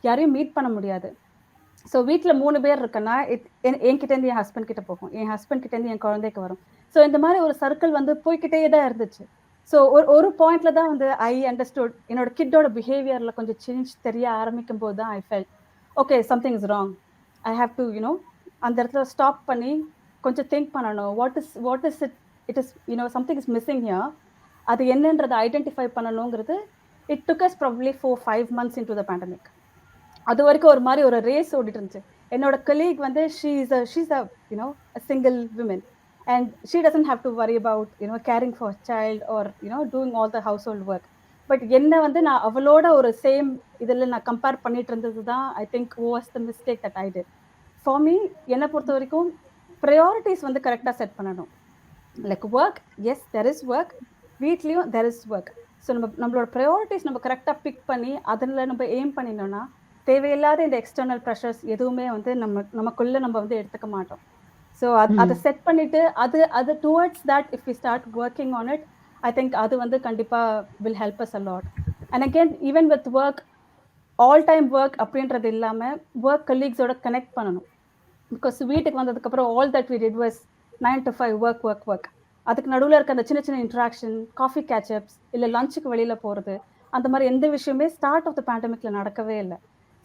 யாரையும் மீட் பண்ண முடியாது. ஸோ வீட்டில் 3 பேர் இருக்குன்னா என்கிட்டேருந்து என் ஹஸ்பண்ட் கிட்ட போகும், என் ஹஸ்பண்ட் கிட்டேருந்து என் குழந்தைக்கு வரும். ஸோ இந்த மாதிரி ஒரு சர்க்கிள் வந்து போய்கிட்டே தான் இருந்துச்சு. ஸோ ஒரு பாயிண்ட்ல தான் வந்து ஐ அண்டர்ஸ்டுட், என்னோட கிட்டோட பிஹேவியரில் கொஞ்சம் சேஞ்ச் தெரிய ஆரம்பிக்கும் போது தான் I felt okay something is wrong. I have to அந்த இடத்துல ஸ்டாப் பண்ணி கொஞ்சம் திங்க் பண்ணணும். What is it is something is missing here. அது என்னன்றதை ஐடென்டிஃபை பண்ணணுங்கிறது it took as probably 4-5 months into the pandemic. அது வரைக்கும் ஒரு மாதிரி ஒரு ரேஸ் ஓடிட்டு இருந்துச்சு. என்னோட கலீக் வந்து she's a single women and she doesn't have to worry about caring for a child or doing all the household work. But என்ன வந்து நான் அவளோட ஒரு சேம் இதில் நான் கம்பேர் பண்ணிட்டு இருந்தது தான் I think was the mistake that I did. For me என்னை பொறுத்த வரைக்கும் ப்ரையாரிட்டிஸ் வந்து கரெக்டாக செட் பண்ணணும். Like work, yes there is work, வீட்லேயும் தெர் இஸ் ஒர்க். ஸோ நம்மளோட ப்ரையாரிட்டிஸ் நம்ம கரெக்டாக பிக் பண்ணி அதில் நம்ம எய்ம் பண்ணினோன்னா தேவையில்லாத இந்த எக்ஸ்டர்னல் ப்ரெஷர்ஸ் எதுவுமே வந்து நமக்குள்ளே நம்ம வந்து எடுத்துக்க மாட்டோம். ஸோ அதை செட் பண்ணிட்டு அது towards that if we start working on it, I think அது வந்து கண்டிப்பாக will help us a lot. And again even with work, all time work அப்படின்றது இல்லாமல் ஒர்க் கலீக்ஸோட கனெக்ட் பண்ணணும். பிகாஸ் வீட்டுக்கு வந்ததுக்கப்புறம் all that we did was 9 to 5 work. அதுக்கு நடுவில் இருக்க அந்த சின்ன சின்ன இன்ட்ராக்ஷன், காஃபி கேட்சப்ஸ், இல்லை லஞ்சுக்கு வெளியில் போகிறது, அந்த மாதிரி எந்த விஷயமே ஸ்டார்ட் ஆஃப் த பேண்டமிக்கில் நடக்கவே இல்லை.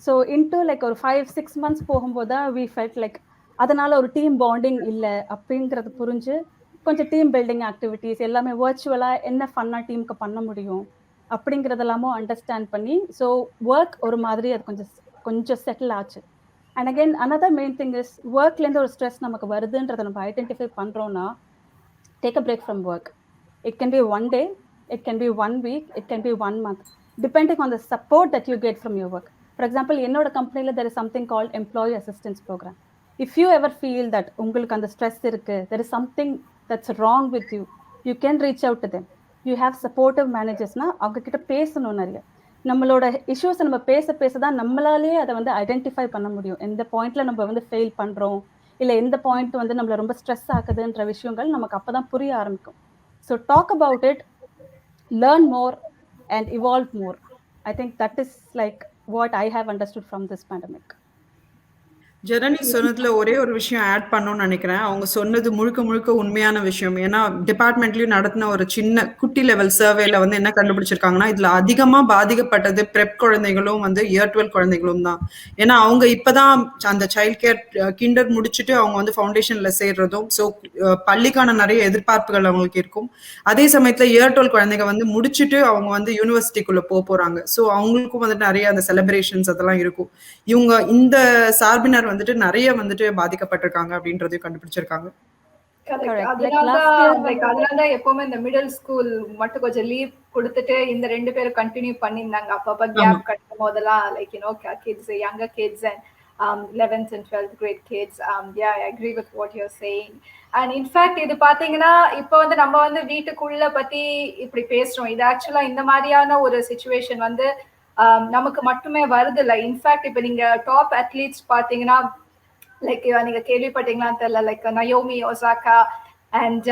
ஸோ இன்ட்டு லைக் ஒரு 5-6 months போகும்போது தான் வி ஃபெல்ட் லைக் அதனால் ஒரு டீம் பாண்டிங் இல்லை அப்படிங்கிறது புரிஞ்சு கொஞ்சம் டீம் பில்டிங் ஆக்டிவிட்டீஸ் எல்லாமே வர்ச்சுவலாக என்ன ஃபன்னாக டீமுக்கு பண்ண முடியும் அப்படிங்கிறதெல்லாமும் அண்டர்ஸ்டாண்ட் பண்ணி ஸோ ஒர்க் ஒரு மாதிரி அது கொஞ்சம் செட்டில் ஆச்சு. And again another main thing is ஒர்க்லேருந்து ஒரு ஸ்ட்ரெஸ் நமக்கு வருதுன்றதை நம்ம ஐடென்டிஃபை பண்ணுறோன்னா take a break from work. It can be 1 day, it can be 1 week, it can be 1 month, depending on the support that you get from your work. For example, என்னோட கம்பெனியில் there is something called employee assistance program. If you ever feel that உங்களுக்கு அந்த ஸ்ட்ரெஸ் இருக்கு, there is something that's wrong with you, you can reach out to them. You have supportive managers-னா அவங்க கிட்ட பேசணும். நிறைய நம்மளோட இஷ்யூஸை நம்ம பேச தான் நம்மளாலேயே அதை வந்து ஐடென்டிஃபை பண்ண முடியும். எந்த பாயிண்ட்ல நம்ம வந்து ஃபெயில் பண்ணுறோம், இல்லை எந்த பாயிண்ட் வந்து நம்மளை ரொம்ப ஸ்ட்ரெஸ் ஆகுதுன்ற விஷயங்கள் நமக்கு அப்போ தான் புரிய ஆரம்பிக்கும். So talk about it, learn more and evolve more. I think that is like what I have understood from this pandemic. Janani சொன்னதுல ஒரே ஒரு விஷயம் ஆட் பண்ணணும்னு நினைக்கிறேன். அவங்க சொன்னது முழுக்க உண்மையான விஷயம். ஏன்னா டிபார்ட்மெண்ட்லயும் நடத்தின ஒரு சின்ன குட்டி லெவல் சர்வேல வந்து என்ன கண்டுபிடிச்சிருக்காங்கன்னா, இதுல அதிகமா பாதிக்கப்பட்டது பிரெப் குழந்தைகளும் வந்து இயர் 12 குழந்தைகளும் தான். ஏன்னா அவங்க இப்பதான் அந்த சைல்ட் கேர் கிண்டர் முடிச்சுட்டு அவங்க வந்து ஃபவுண்டேஷன்ல சேர்றதும், ஸோ பள்ளிக்கான நிறைய எதிர்பார்ப்புகள் அவங்களுக்கு இருக்கும். அதே சமயத்துல இயர் 12 குழந்தைங்க வந்து முடிச்சுட்டு அவங்க வந்து யூனிவர்சிட்டிக்குள்ள போறாங்க. ஸோ அவங்களுக்கும் வந்துட்டு நிறைய அந்த செலிப்ரேஷன்ஸ் அதெல்லாம் இருக்கும். இவங்க இந்த சார்பினர் வந்துட்டு நிறைய வந்துட்டு பாதிக்கப்பட்டிருக்காங்க அப்படின்றதையும் கண்டுபிடிச்சிருக்காங்க. அதனாலதான் எப்பவுமே இந்த மிடில் ஸ்கூல் மட்டும் கொஞ்சம் லீவ் கொடுத்துட்டு இந்த 2 பேரும் கண்டினியூ பண்ணிருந்தாங்க. அப்பப்ப கேப் கிடைக்கும் போதெல்லாம் like kids, younger kids and 11th and 12th grade kids. Yeah, I agree with what you're saying. And in fact இது பாத்தீங்கன்னா இப்ப வந்து நம்ம வந்து வீட்டுக்குள்ள பத்தி இப்படி பேசுறோம். இது ஆக்சுவலா இந்த மாதிரியான ஒரு சிச்சுவேஷன் வந்து நமக்கு மட்டுமே வருது இல்லை. இன்ஃபேக்ட் இப்ப நீங்க டாப் அத்லீட்ஸ் பாத்தீங்கன்னா லைக் நீங்க கேள்விப்பட்டீங்களான்னு தெரியல, like Naomi Osaka and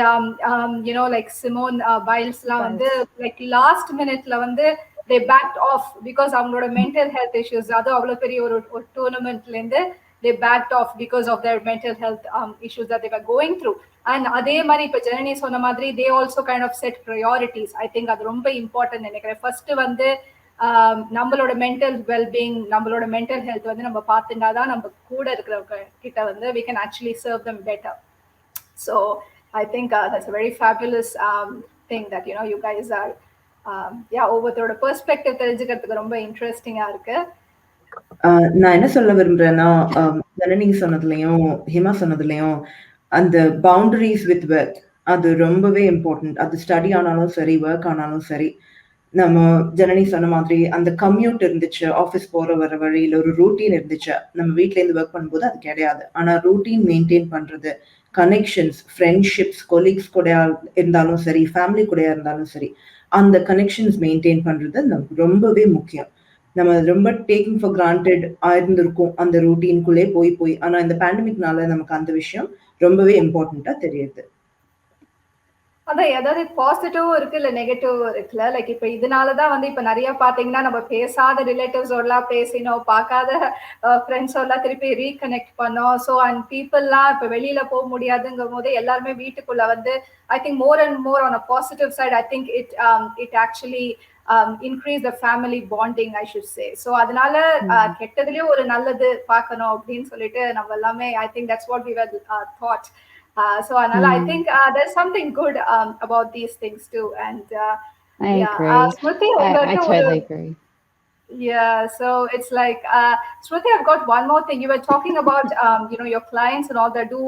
like Simone பைல்ஸ்லாம் வந்து லைக் லாஸ்ட் மினிட்ல வந்து they backed off because அவங்களோட மென்டல் ஹெல்த் இஷ்யூஸ், அது அவ்வளவு பெரிய ஒரு டூர்னமெண்ட்ல இருந்து they backed off because of their mental health issues that they were going through. And அதே மாதிரி இப்ப ஜனனி சொன்ன மாதிரி they also kind of set priorities. I think அது ரொம்ப இம்பார்ட்டன்ட் நினைக்கிறேன். ஃபர்ஸ்ட் வந்து நம்மளோட மென்டல் வெல்பீயிங், நம்மளோட மென்டல் ஹெல்த் வந்து நம்ம பார்த்துட்டாதான் நம்ம கூட இருக்கிறவங்க கிட்ட வந்து we can actually serve them better. So I think that's a very fabulous thing that you guys are ஒவ்வொருத்தரோட பெர்ஸ்பெக்டிவ் தெரிஞ்சுக்கிறதுக்கு ரொம்ப இன்ட்ரெஸ்டிங்கா இருக்கு. நான் என்ன சொல்ல விரும்புறேன்னா, ஜனனி சொன்னதுலயும் ஹிமா சொன்னதுலயும் அந்த பவுண்டரிஸ் வித் ஒர்க் அது ரொம்பவே இம்பார்ட்டன்ட். அது ஸ்டடி ஆனாலும் சரி, ஒர்க் ஆனாலும் சரி. நம்ம ஜனனி சொன்ன மாதிரி அந்த கம்யூட் இருந்துச்சு, ஆஃபீஸ் போற வர வழியில ஒரு ரூட்டீன் இருந்துச்சு. நம்ம வீட்ல இருந்து ஒர்க் பண்ணும்போது அது கிடையாது. ஆனா ரூட்டீன் மெயின்டைன் பண்றது, கனெக்ஷன்ஸ், ஃப்ரெண்ட்ஷிப்ஸ், கொலீக்ஸ் கூட இருந்தாலும் சரி, ஃபேமிலி கூட இருந்தாலும் சரி, அந்த கனெக்ஷன்ஸ் மெயின்டைன் பண்றது நமக்கு ரொம்பவே முக்கியம். நம்ம ரொம்ப டேக்கிங் ஃபார் கிராண்டட் ஆயிருந்திருக்கும் அந்த ரூட்டீனுக்குள்ளே போய். ஆனா இந்த பேண்டமிக்னால நமக்கு அந்த விஷயம் ரொம்பவே இம்பார்ட்டண்டா தெரியுது. அதான் ஏதாவது பாசிட்டிவும் இருக்கு இல்ல நெகட்டிவும் இருக்குல்ல. லைக் இப்ப இதனாலதான் வந்து இப்ப நிறைய பாத்தீங்கன்னா நம்ம பேசாத ரிலேட்டிவ்ஸோடலாம் பேசினோம், பார்க்காத ஃப்ரெண்ட்ஸோடலாம் திருப்பி ரீகனெக்ட் பண்ணோம். ஸோ அண்ட் பீப்புள்லாம் இப்ப வெளியில போக முடியாதுங்கும் போது எல்லாருமே வீட்டுக்குள்ள வந்து I think more and more on a positive side I think it actually increase the family bonding I should say. So அதனால கெட்டதுலயும் ஒரு நல்லது பார்க்கணும் அப்படின்னு சொல்லிட்டு நம்ம எல்லாமே I think that's what we were taught. So Anala, I think there's something good about these things too. And I agree. Smriti, I totally agree. Yeah, so it's like Smriti, I've got one more thing. You were talking about your clients and all that. Do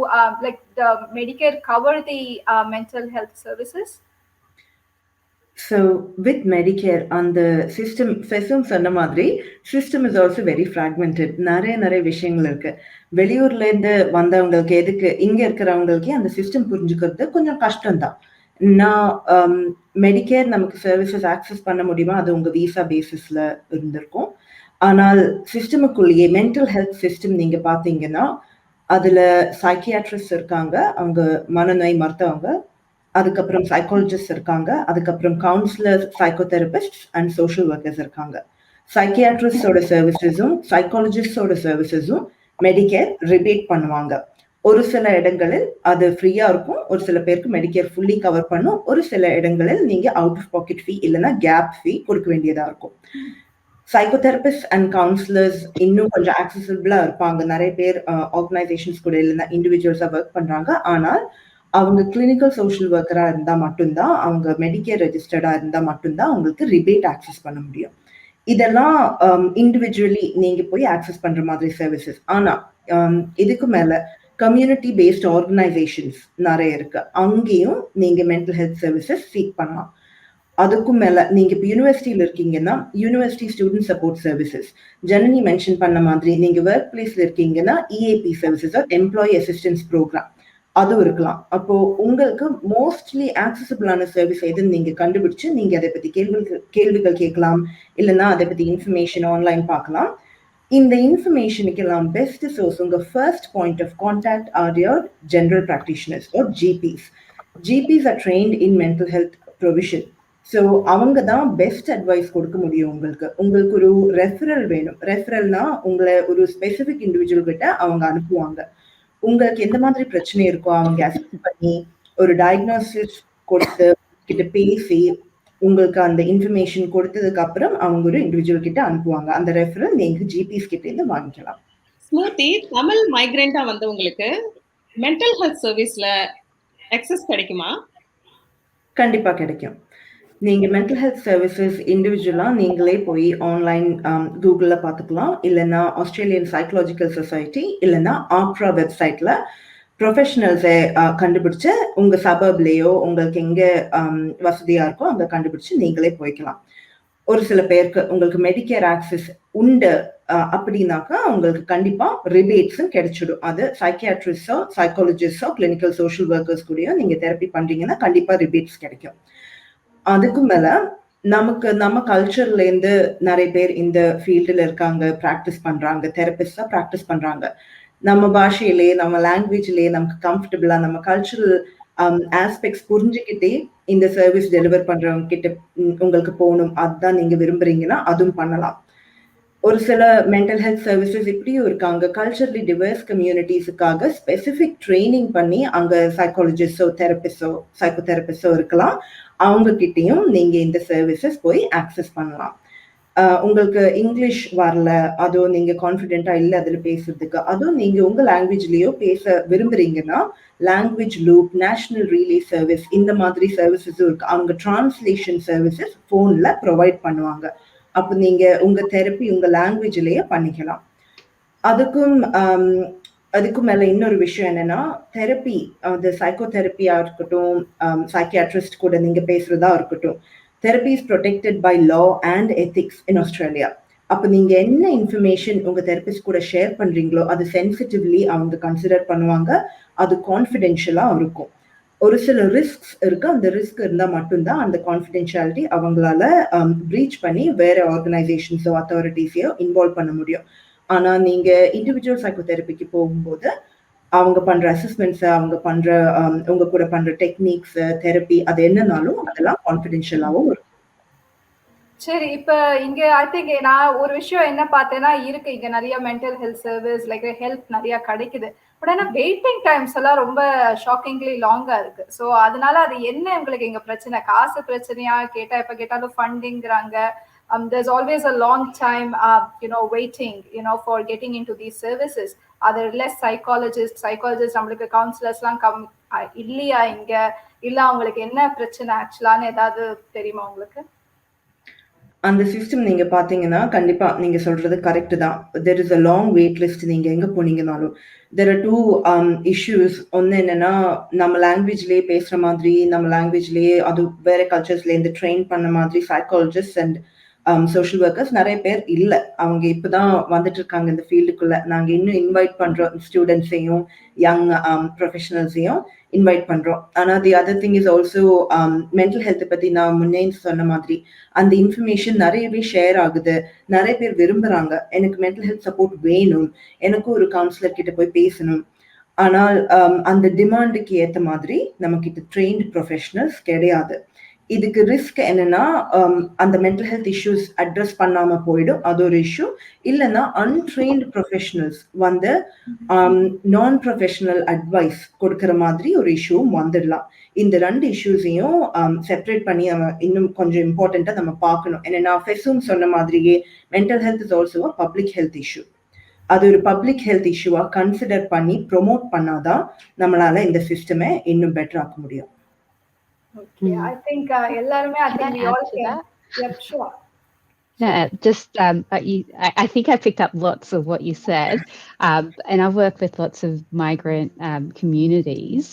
like the Medicare cover the mental health services? So with Medicare அந்த சிஸ்டம் ஃபெசும் சொன்ன மாதிரி system is also very fragmented. நிறைய விஷயங்கள் இருக்கு. வெளியூர்ல இருந்து வந்தவங்களுக்கு எதுக்கு இங்க இருக்கிறவங்களுக்கே அந்த சிஸ்டம் புரிஞ்சுக்கிறது கொஞ்சம் கஷ்டம்தான். நான் மெடிக்கேர் நமக்கு சர்வீசஸ் ஆக்சஸ் பண்ண முடியுமா, அது உங்க விசா பேசிஸ்ல இருந்திருக்கும். ஆனால் சிஸ்டமுக்குள்ளேயே மென்டல் ஹெல்த் சிஸ்டம் நீங்க பாத்தீங்கன்னா அதுல சைக்கியாட்ரிஸ்ட் இருக்காங்க, அவங்க மனநோய் மருத்துவங்க, அதுக்கப்புறம் சைக்காலஜிஸ்ட் இருக்காங்க, அதுக்கப்புறம் councillor, psychotherapist and social workers இருக்காங்க. சைக்கியாட்ரிஸ்டோட சர்வீசஸும் சைக்காலஜிஸ்டோட சர்வீசஸும் மெடிக்கேர் ரிபேட் பண்ணுவாங்க. ஒரு சில இடங்களில் அது ஃப்ரீயா இருக்கும், ஒரு சில பேருக்கு மெடிக்கேர் ஃபுல்லி கவர் பண்ணும், ஒரு சில இடங்களில் நீங்க அவுட் ஆஃப் பாக்கெட் ஃபீ இல்லைன்னா கேப் ஃபீ கொடுக்க வேண்டியதா இருக்கும். சைக்கோதெரபிஸ்ட் அண்ட் கவுன்சிலர்ஸ் இன்னும் கொஞ்சம் ஆக்சசிபிளா இருப்பாங்க. நிறைய பேர் ஆர்கனைசேஷன்ஸ் கூட இல்லைன்னா இண்டிவிஜுவல்ஸா ஒர்க் பண்றாங்க. ஆனால் அவங்க கிளினிக்கல் சோஷியல் ஒர்க்கரா இருந்தா மட்டும்தான், அவங்க மெடிக்கேர் ரெஜிஸ்டர்டா இருந்தா மட்டும்தான் அவங்களுக்கு ரிபேட் ஆக்சஸ் பண்ண முடியும். இதெல்லாம் இண்டிவிஜுவலி நீங்க போய் ஆக்சஸ் பண்ற மாதிரி சர்வீசஸ். ஆனா இதுக்கு மேல கம்யூனிட்டி பேஸ்ட் ஆர்கனைசேஷன்ஸ் நிறைய இருக்கு, அங்கேயும் நீங்க மென்டல் ஹெல்த் சர்வீசஸ் சீக் பண்ணலாம். அதுக்கும் மேல நீங்க இப்போ யூனிவர்சிட்டியில இருக்கீங்கன்னா university student support services, Janani mention பண்ண மாதிரி நீங்க ஒர்க் பிளேஸ்ல இருக்கீங்கன்னா EAP services, employee assistance programme, அதுவும் இருக்கலாம். அப்போ உங்களுக்கு மோஸ்ட்லி ஆக்சசிபிளான சர்வீஸ் எதுன்னு நீங்க கண்டுபிடிச்சு நீங்க அதை பத்தி கேள்விகள் கேட்கலாம், இல்லைன்னா அதை பத்தி இன்ஃபர்மேஷன் ஆன்லைன் பார்க்கலாம். இந்த இன்ஃபர்மேஷனுக்கு எல்லாம் பெஸ்ட் சோர்ஸ், உங்க first point of contact or your general practitioners or GPs. GPs are trained in mental health provision. So அவங்க தான் பெஸ்ட் அட்வைஸ் கொடுக்க முடியும் உங்களுக்கு. உங்களுக்கு ஒரு ரெஃபரல் வேணும். ரெஃபரல்னா உங்களை ஒரு ஸ்பெசிஃபிக் இண்டிவிஜுவல் கிட்ட அவங்க அனுப்புவாங்க. உங்களுக்கு எந்த மாதிரி பிரச்சனை இருக்கோ அவங்க அசஸ் பண்ணி ஒரு டயக்னோசிஸ் கொடுத்து கிட்ட பேசி உங்களுக்கு அந்த இன்ஃபர்மேஷன் கொடுத்ததுக்கு அப்புறம் அவங்க ஒரு இண்டிவிஜுவல் கிட்ட அனுப்புவாங்க. அந்த ரெஃபரல் நீங்க ஜிபிஸ் கிட்ட இருந்து வாங்கிக்கலாம். ஸ்மூர்த்தி, தமிழ் மைக்ரேண்டா வந்தவங்களுக்கு மென்டல் ஹெல்த் சர்வீஸ்ல அக்சஸ் கிடைக்குமா? கண்டிப்பா கிடைக்கும். நீங்க மென்டல் ஹெல்த் சர்வீசஸ் இண்டிவிஜுவலா நீங்களே போய் ஆன்லைன் கூகுள்ல பார்த்துக்கலாம், இல்லைன்னா ஆஸ்திரேலியன் சைக்காலஜிக்கல் சொசைட்டி இல்லைன்னா ஆப்ரா வெப்சைட்ல ப்ரொஃபஷனல்ஸை கண்டுபிடிச்சு உங்க சபர்ப்லேயோ உங்களுக்கு எங்க வசதியா இருக்கோ அங்க கண்டுபிடிச்சு நீங்களே போய்க்கலாம். ஒரு சில பேருக்கு உங்களுக்கு மெடிக்கேர் ஆக்சஸ் உண்டு அப்படின்னாக்கா உங்களுக்கு கண்டிப்பா ரிபேட்ஸும் கிடைச்சிடும். அது சைக்கியாட்ரிஸ்டோ சைக்காலஜிஸ்டோ கிளினிக்கல் சோஷியல் ஒர்க்கர்ஸ் கூடயோ நீங்க தெரப்பி பண்றீங்கன்னா கண்டிப்பா ரிபேட்ஸ் கிடைக்கும். அதுக்கும் மேல நம்ம கல்ச்சர்ல இருந்து நிறைய பேர் இந்த ஃபீல்டுல இருக்காங்க, பிராக்டிஸ் பண்றாங்க, தெரபிஸ்டா பிராக்டிஸ் பண்றாங்க. நம்ம பாஷையிலேயே நம்ம லாங்குவேஜ்லயே நமக்கு கம்ஃபர்டபுளா நம்ம கல்ச்சரல் ஆஸ்பெக்ட்ஸ் புரிஞ்சுக்கிட்டே இந்த சர்வீஸ் டெலிவர் பண்றவங்க கிட்ட உங்களுக்கு போகணும் அதுதான் நீங்க விரும்புறீங்கன்னா அதுவும் பண்ணலாம். ஒரு சில மென்டல் ஹெல்த் சர்வீசஸ் இப்படியும் இருக்காங்க, கல்ச்சரலி டிவர்ஸ் கம்யூனிட்டிஸுக்காக ஸ்பெசிஃபிக் ட்ரைனிங் பண்ணி அங்க சைக்காலஜிஸ்டோ தெரபிஸ்டோ சைக்கோதெரபிஸ்டோ இருக்கலாம். அவங்க கிட்டையும் நீங்க இந்த சர்வீசஸ் போய் ஆக்சஸ் பண்ணலாம். உங்களுக்கு இங்கிலீஷ் வரல, அதோ நீங்க கான்ஃபிடென்ட்டா இல்லை அதுல பேசுறதுக்கு, அதுவும் நீங்க உங்க லாங்குவேஜ்லயோ பேச விரும்புறீங்கன்னா language loop, national relay service, இந்த மாதிரி சர்வீசஸும் இருக்கு. அவங்க டிரான்ஸ்லேஷன் சர்வீசஸ் போன்ல ப்ரொவைட் பண்ணுவாங்க. அப்போ நீங்க உங்க தெரப்பி உங்க லாங்குவேஜ்லயே பண்ணிக்கலாம். அதுக்கும் மேல இன்னொரு விஷயம் என்னன்னா, தெரப்பி அது சைக்கோதெரப்பியா இருக்கட்டும், சைக்கியாட்ரிஸ்ட் கூட நீங்க பேசுறதா இருக்கட்டும், therapy is protected by law and ethics in Australia. அப்போ நீங்க என்ன இன்ஃபர்மேஷன் உங்க தெரபிஸ்ட் கூட ஷேர் பண்றீங்களோ அது சென்சிட்டிவ்லி அவங்க கன்சிடர் பண்ணுவாங்க, அது கான்ஃபிடென்ஷியலா இருக்கும். ஒரு சில ரிஸ்க்ஸ் இருக்கு, அந்த ரிஸ்க் இருந்தா மட்டும்தான் அந்த கான்ஃபிடென்ஷியாலிட்டி அவங்களால பிரீச் பண்ணி வேற ஆர்கனைசேஷன்ஸோ அத்தாரிட்டிஸையோ இன்வால்வ் பண்ண முடியும். ஆனா நீங்க இண்டிவிஜுவல் சைக்கோதெரபிக்கு போகும்போது அவங்க பண்ற அசஸ்மெண்ட்ஸ், அவங்க பண்ற உங்க கூட பண்ற டெக்னிக்ஸ், தெரப்பி அது என்னன்னாலும் அதெல்லாம் கான்ஃபிடென்ஷியலாவும் இருக்கும். சரி, இப்ப இங்க ஐ திங்க் நான் ஒரு விஷயம் என்ன பார்த்தேன்னா, இருக்கு இங்க நெறைய mental health service like help நெறைய கிடைக்குது. பட் ஆனா வெயிட்டிங் டைம்ஸ் எல்லாம் ரொம்ப ஷாக்கிங்லி லாங்கா இருக்கு. சோ அதனால அது என்ன உங்களுக்கு இங்க பிரச்சனை? காசு பிரச்சனையா? கேட்டா எப்ப கேட்டாலும் ஃபண்டிங்கிறாங்க. There's always a long time, waiting, for getting into these services. Are there less psychologists, நம்மளுக்கு கவுன்சிலர்ஸ்லாம் இல்லையா இங்க? இல்ல அவங்களுக்கு என்ன பிரச்சனை ஆக்சுவலான்னு ஏதாவது தெரியுமா உங்களுக்கு? அந்த சிஸ்டம் நீங்க பாத்தீங்கன்னா கண்டிப்பா நீங்க சொல்றது கரெக்ட் தான். There is a long wait list. நீங்க எங்க போனீங்கனாலும் தெர் ஆர் 2 இஷ்யூஸ். ஒன்னு என்னன்னா, நம்ம லாங்குவேஜ்லயே பேசுற மாதிரி, நம்ம லாங்குவேஜ்லயே அது வேற கல்ச்சர்ஸ்ல இருந்து ட்ரெயின் பண்ண மாதிரி சைக்காலஜிஸ்ட் அண்ட் சோஷியல் ஒர்க்கர்ஸ் நிறைய பேர் இல்ல. அவங்க இப்பதான் வந்துட்டு இருக்காங்க இந்த ஃபீல்டுக்குள்ள. நாங்க இன்னும் இன்வைட் பண்றோம் ஸ்டூடெண்ட்ஸையும் யங் ப்ரொஃபஷனல்ஸையும் இன்வைட் பண்றோம். ஆனா the other thing is also mental health பத்தி நான் முன்னே சொன்ன மாதிரி அந்த இன்ஃபர்மேஷன் நிறையவே ஷேர் ஆகுது. நிறைய பேர் விரும்புறாங்க, எனக்கு மென்டல் ஹெல்த் சப்போர்ட் வேணும், எனக்கும் ஒரு கவுன்சிலர் கிட்ட போய் பேசணும். ஆனால் அந்த டிமாண்டுக்கு ஏத்த மாதிரி நம்ம கிட்ட ட்ரெயின்ட் ப்ரொஃபஷனல்ஸ் கிடையாது. இதுக்கு ரிஸ்க் என்னன்னா, அந்த மென்டல் ஹெல்த் இஷ்யூஸ் அட்ரஸ் பண்ணாம போயிடும், அது ஒரு இஷ்யூ. இல்லைன்னா அன்ட்ரெயின்ட் ப்ரொஃபஷனல்ஸ் வந்து நான் ப்ரொஃபஷனல் அட்வைஸ் கொடுக்குற மாதிரி ஒரு இஷ்யூவும் வந்துடலாம். இந்த 2 இஷ்யூஸையும் செப்பரேட் பண்ணி இன்னும் கொஞ்சம் இம்பார்ட்டண்டா நம்ம பார்க்கணும். என்னன்னா, ஃபெசும் சொன்ன மாதிரியே mental health is also a public health issue. அது ஒரு பப்ளிக் ஹெல்த் இஷ்யூவா கன்சிடர் பண்ணி ப்ரொமோட் பண்ணாதான் நம்மளால இந்த சிஸ்டமை இன்னும் பெட்டர் ஆக்க முடியும். Okay, I think எல்லாருமே I think we all can. Yep, sure. Yeah, just I think I picked up lots of what you said, and I work with lots of migrant communities,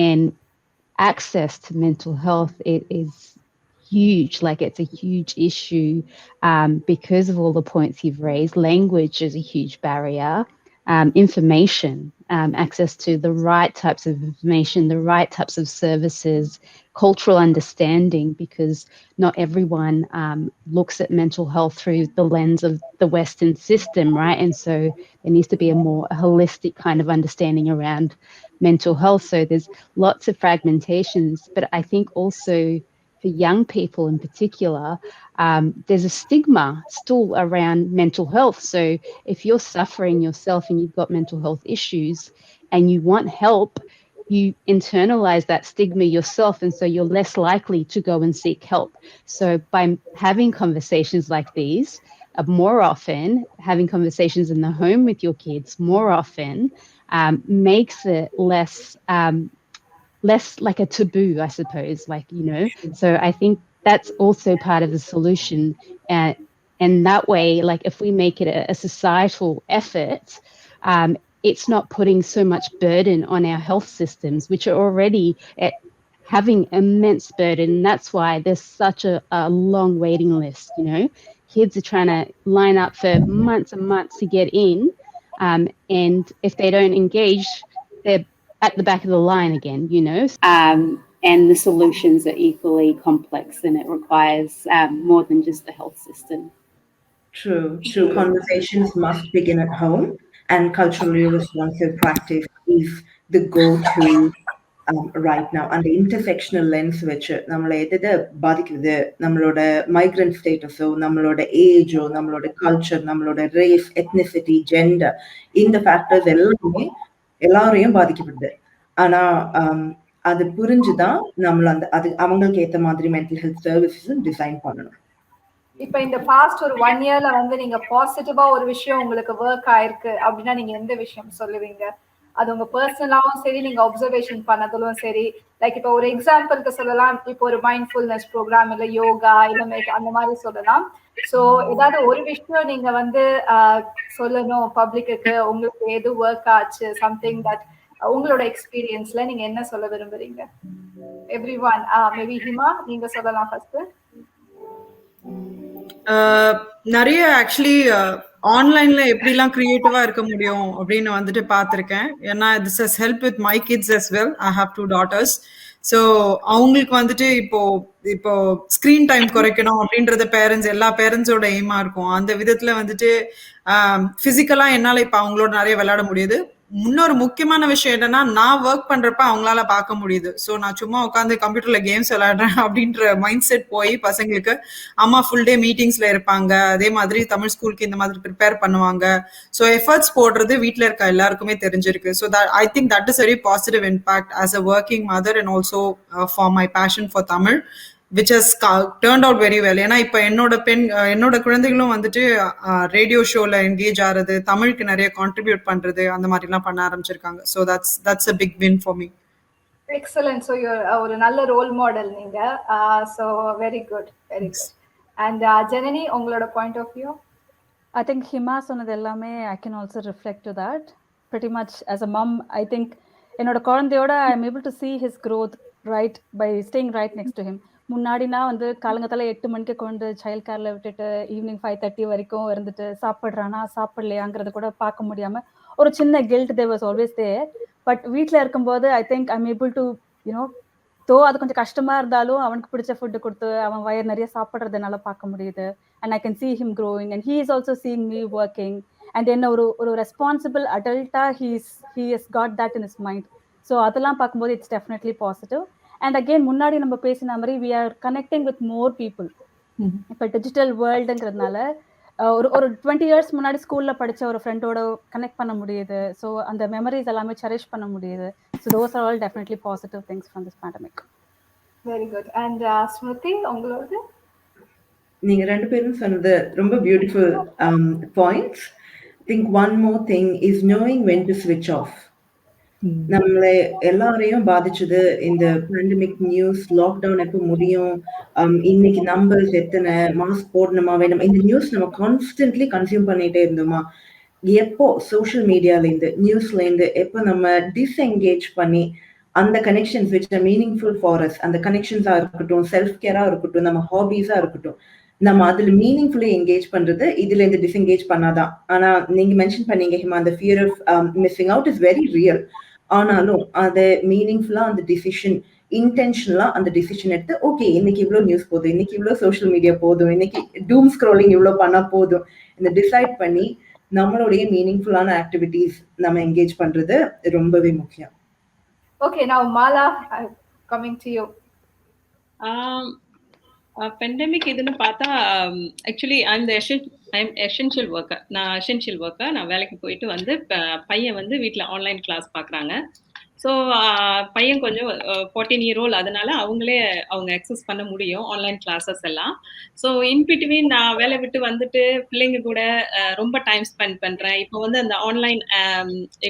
and access to mental health is huge. Like, it's a huge issue because of all the points you've raised. Language is a huge barrier. Information, access to the right types of information, the right types of services, cultural understanding, because not everyone looks at mental health through the lens of the Western system, right? And so there needs to be a more holistic kind of understanding around mental health. So there's lots of fragmentations, but I think also for young people in particular, there's a stigma still around mental health. So if you're suffering yourself and you've got mental health issues and you want help, you internalize that stigma yourself, and so you're less likely to go and seek help. So by having conversations like these more often, having conversations in the home with your kids more often, makes it less like a taboo, I suppose, So I think that's also part of the solution. And that way, like, if we make it a societal effort, it's not putting so much burden on our health systems, which are already having immense burden. And that's why there's such a long waiting list, Kids are trying to line up for months and months to get in. And if they don't engage, they're at the back of the line again, and the solutions are equally complex, and it requires more than just the health system. True. Conversations must begin at home, and culturally responsive practice is the go-to right now. And the intersectional lens வச்சு நம்மளை எதை பாதிக்குது, நம்மளோட மைக்ரண்ட் ஸ்டேட்டஸோ, நம்மளோட ஏஜோ, நம்மளோட கல்ச்சர், நம்மளோட ரேஸ், எத்னிசிட்டி, ஜெண்டர், இந்த ஃபேக்டர்ஸ் எல்லாரையும் பாதிக்கப்படுது. ஆனா அது புரிஞ்சுதான் நம்மள அது அவங்களுக்கு ஏத்த மாதிரி மென்டல் ஹெல்த் சர்வீசஸ் டிசைன் பண்ணணும். இப்ப இந்த பாஸ்ட் ஒரு 1 இயர்ல வந்து நீங்க பாசிட்டிவா ஒரு விஷயம் உங்களுக்கு ஒர்க் ஆயிருக்கு அப்படின்னா நீங்க எந்த விஷயம் சொல்லுவீங்க? அது உங்க பர்சனலாவும் சரி, நீங்க அப்சர்வேஷன் பண்ணதுலும் சரி. லைக் இப்போ ஒரு எக்ஸாம்பிளுக்கு சொல்லலாம், இப்போ ஒரு மைண்ட்ஃபுல்னஸ் ப்ரோக்ராம், இல்ல யோகா, இல்ல அந்த மாதிரி சொல்லலாம். சோ ஏதாவது ஒரு விஷயம் நீங்க வந்து சொல்லணும் பப்ளிக்கு, உங்களுக்கு எது ஒர்க் ஆச்சு, சம்திங் தட் உங்களோட எக்ஸ்பீரியன்ஸ்ல நீங்க என்ன சொல்ல விரும்புறீங்க? எவ்ரிவன், மேபி ஹிமா நீங்க சொல்லலாம் ஃபர்ஸ்ட். நிறைய ஆக்சுவலி ஆன்லைன்ல எப்படிலாம் கிரியேட்டிவா இருக்க முடியும் அப்படின்னு வந்துட்டு பார்த்துருக்கேன். ஏன்னா this has help with my kids as well. I have 2 daughters. So அவங்களுக்கு வந்துட்டு இப்போ ஸ்க்ரீன் டைம் குறைக்கணும் அப்படின்றத எல்லா பேரண்ட்ஸோட எய்மா இருக்கும். அந்த விதத்துல வந்துட்டு பிசிக்கலா என்னால இப்ப அவங்களோட நிறைய விளையாட முடியுது. இன்னொரு முக்கியமான விஷயம் என்னன்னா, நான் ஒர்க் பண்றப்ப அவங்களால பார்க்க முடியுது. ஸோ நான் சும்மா உட்காந்து கம்ப்யூட்டர்ல கேம்ஸ் விளையாடுறேன் அப்படின்ற மைண்ட் செட் போய் பசங்களுக்கு அம்மா ஃபுல் டே மீட்டிங்ஸ்ல இருப்பாங்க. அதே மாதிரி தமிழ் ஸ்கூலுக்கு இந்த மாதிரி ப்ரிப்பேர் பண்ணுவாங்க. ஸோ எஃபர்ட்ஸ் போடுறது வீட்டில் இருக்க எல்லாருக்குமே தெரிஞ்சிருக்கு. So I think that is very positive impact as a working mother and also for my passion for Tamil which has turned out very well. ஏன்னா இப்ப என்னோட குழந்தைகளும் வந்துட்டு ரேடியோ ஷோல என்கேஜ் ஆறது, தமிழுக்கு நிறைய கான்ட்ரிபியூட் பண்றது, அந்த மாதிரி எல்லாம் பண்ண ஆரம்பிச்சிருக்காங்க. So that's a big win for me. Excellent. So you're ஒரு நல்ல ரோல் மாடல் நீங்க. So very good, very good. And Janani, உங்களோட point of view? I think Hima சொன்னது எல்லாமே I can also reflect to that. Pretty much as a mom, I think என்னோட குழந்தையோட I am able to see his growth right by staying right next to him. முன்னாடினா வந்து காலங்கத்தால 8 மணிக்கு கொண்டு சைல்ட் கேர்ல விட்டுட்டு ஈவினிங் 5:30 வரைக்கும் இருந்துட்டு சாப்பிட்றானா சாப்பிடலையாங்கிறத கூட பார்க்க முடியாம ஒரு சின்ன guilt there was always there. But வீட்டில் இருக்கும்போது I think I'm able to you know though அது கொஞ்சம் கஷ்டமா இருந்தாலும் அவனுக்கு பிடிச்ச ஃபுட்டு கொடுத்து அவன் வயிறு நிறைய சாப்பிட்றதுனால பார்க்க முடியுது. And I can see him growing and he is also seeing me working. And என்ன ஒரு ரெஸ்பான்சிபிள் அடல்ட்டா he has got that in his mind. So அதெல்லாம் பார்க்கும்போது it's definitely positive. And again முன்னாடி நம்ம பேசின மாதிரி we are connecting with more people. இப்போ டிஜிட்டல் வேர்ல்டுங்கிறதுனால ஒரு 20 இயர்ஸ் முன்னாடி ஸ்கூல்ல படிச்ச ஒரு ஃப்ரெண்டோட கனெக்ட் பண்ண முடியுது. ஸோ அந்த மெமரிஸ் எல்லாமே செரிஷ் பண்ண முடியுது. So those are all definitely positive things from this pandemic. Very good. And Smriti, உங்களோட? நீங்க ரெண்டு பேரும் சொன்னது ரொம்ப beautiful points. Think one more thing is knowing when to ஸ்விட்ச் ஆஃப். நம்மளை எல்லாரையும் பாதிச்சது இந்த பேண்டமிக் நியூஸ். லாக்டவுன் எப்போ முடியும், இன்னைக்கு நம்பர்ஸ் எத்தனை, மாஸ்க் போடணுமா வேணும், இந்த நியூஸ் நம்ம கான்ஸ்டன்ட்லி கன்சியூம் பண்ணிட்டே இருந்தோமா? எப்போ சோஷியல் மீடியால இருந்து நியூஸ்ல இருந்து எப்போ நம்ம டிஸ்எங்கேஜ் பண்ணி அந்த connections which are meaningful for us, அந்த கனெக்ஷன்ஸா இருக்கட்டும், செல்ஃப் கேரா இருக்கட்டும், நம்ம ஹாபீஸா இருக்கட்டும், நம்ம அதுல மீனிங்ஃபுல்லி என்கேஜ் பண்றது இதுல இருந்து டிஸ்எங்கேஜ் பண்ணாதான். ஆனா நீங்க மென்ஷன் பண்ணீங்க ஹிமா, அந்த fear of missing out is very real. ஆனாலும் அதை மீனிங்ஃபுல்லா அந்த டிசிஷன், இன்டென்ஷனலா அந்த டிசிஷன் எடுத்து ஓகே இன்னைக்கு இவ்வளவு நியூஸ் போதும், இன்னைக்கு இவ்வளவு சோஷியல் மீடியா போதும், இன்னைக்கு டூம் ஸ்க்ரோலிங் இவ்வளவு பண்ணா போதும், இந்த டிசைட் பண்ணி நம்மளுடைய மீனிங்ஃபுல்லான ஆக்டிவிட்டிஸ் நம்ம என்கேஜ் பண்றது ரொம்பவே முக்கியம். Okay, now Mala, coming to you. Pandemic இதுன்னு பார்த்தா ஆக்சுவலி ஐம் எசென்ஷியல் ஒர்க்கர். நான் வேலைக்கு போயிட்டு வந்து பையன் வந்து வீட்டில் ஆன்லைன் கிளாஸ் பார்க்குறாங்க. ஸோ பையன் கொஞ்சம் 14-year-old, அதனால அவங்க அக்சஸ் பண்ண முடியும் ஆன்லைன் கிளாஸஸ் எல்லாம். ஸோ இன்பிட்வீன் நான் வேலை விட்டு வந்துட்டு பிள்ளைங்க கூட ரொம்ப டைம் ஸ்பெண்ட் பண்றேன். இப்போ வந்து அந்த ஆன்லைன்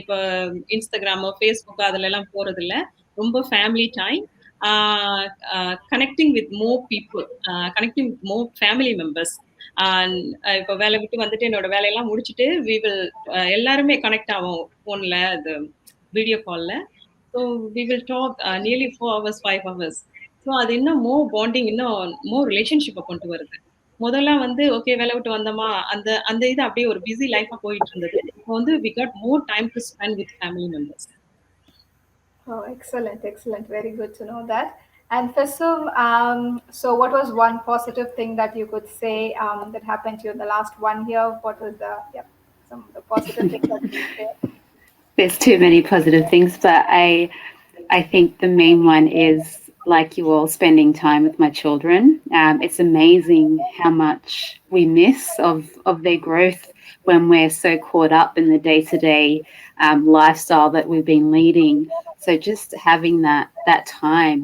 இப்போ இன்ஸ்டாகிராமோ ஃபேஸ்புக்கோ அதுல எல்லாம் போறது இல்லை. ரொம்ப family time, connecting with more people, connecting with more family members. இப்போ வேலை விட்டு வந்துட்டு என்னோட வேலையெல்லாம் முடிச்சுட்டு we will எல்லாருமே கனெக்ட் ஆகும் ஃபோன்ல, அது வீடியோ கால்ல. So we will talk nearly 4 hours 5 hours. So அது இன்னும் மோர் பாண்டிங், இன்னும் மோர் ரிலேஷன்ஷிப்பை கொண்டு வருது. முதல்ல வந்து ஓகே வேலை விட்டு வந்தோமா அந்த இது அப்படியே ஒரு பிஸி லைஃபா போயிட்டு இருந்தது. இப்போ வந்து we got more time to spend with family members. Oh, excellent. Very good to know that. And Fesum, so what was one positive thing that you could say that happened to you in the last 1 year? What was some of the positive things that you could say? There's too many positive things, but I think the main one is, like you all, spending time with my children. It's amazing how much we miss of their growth when we're so caught up in the day-to-day lifestyle that we've been leading. So just having that time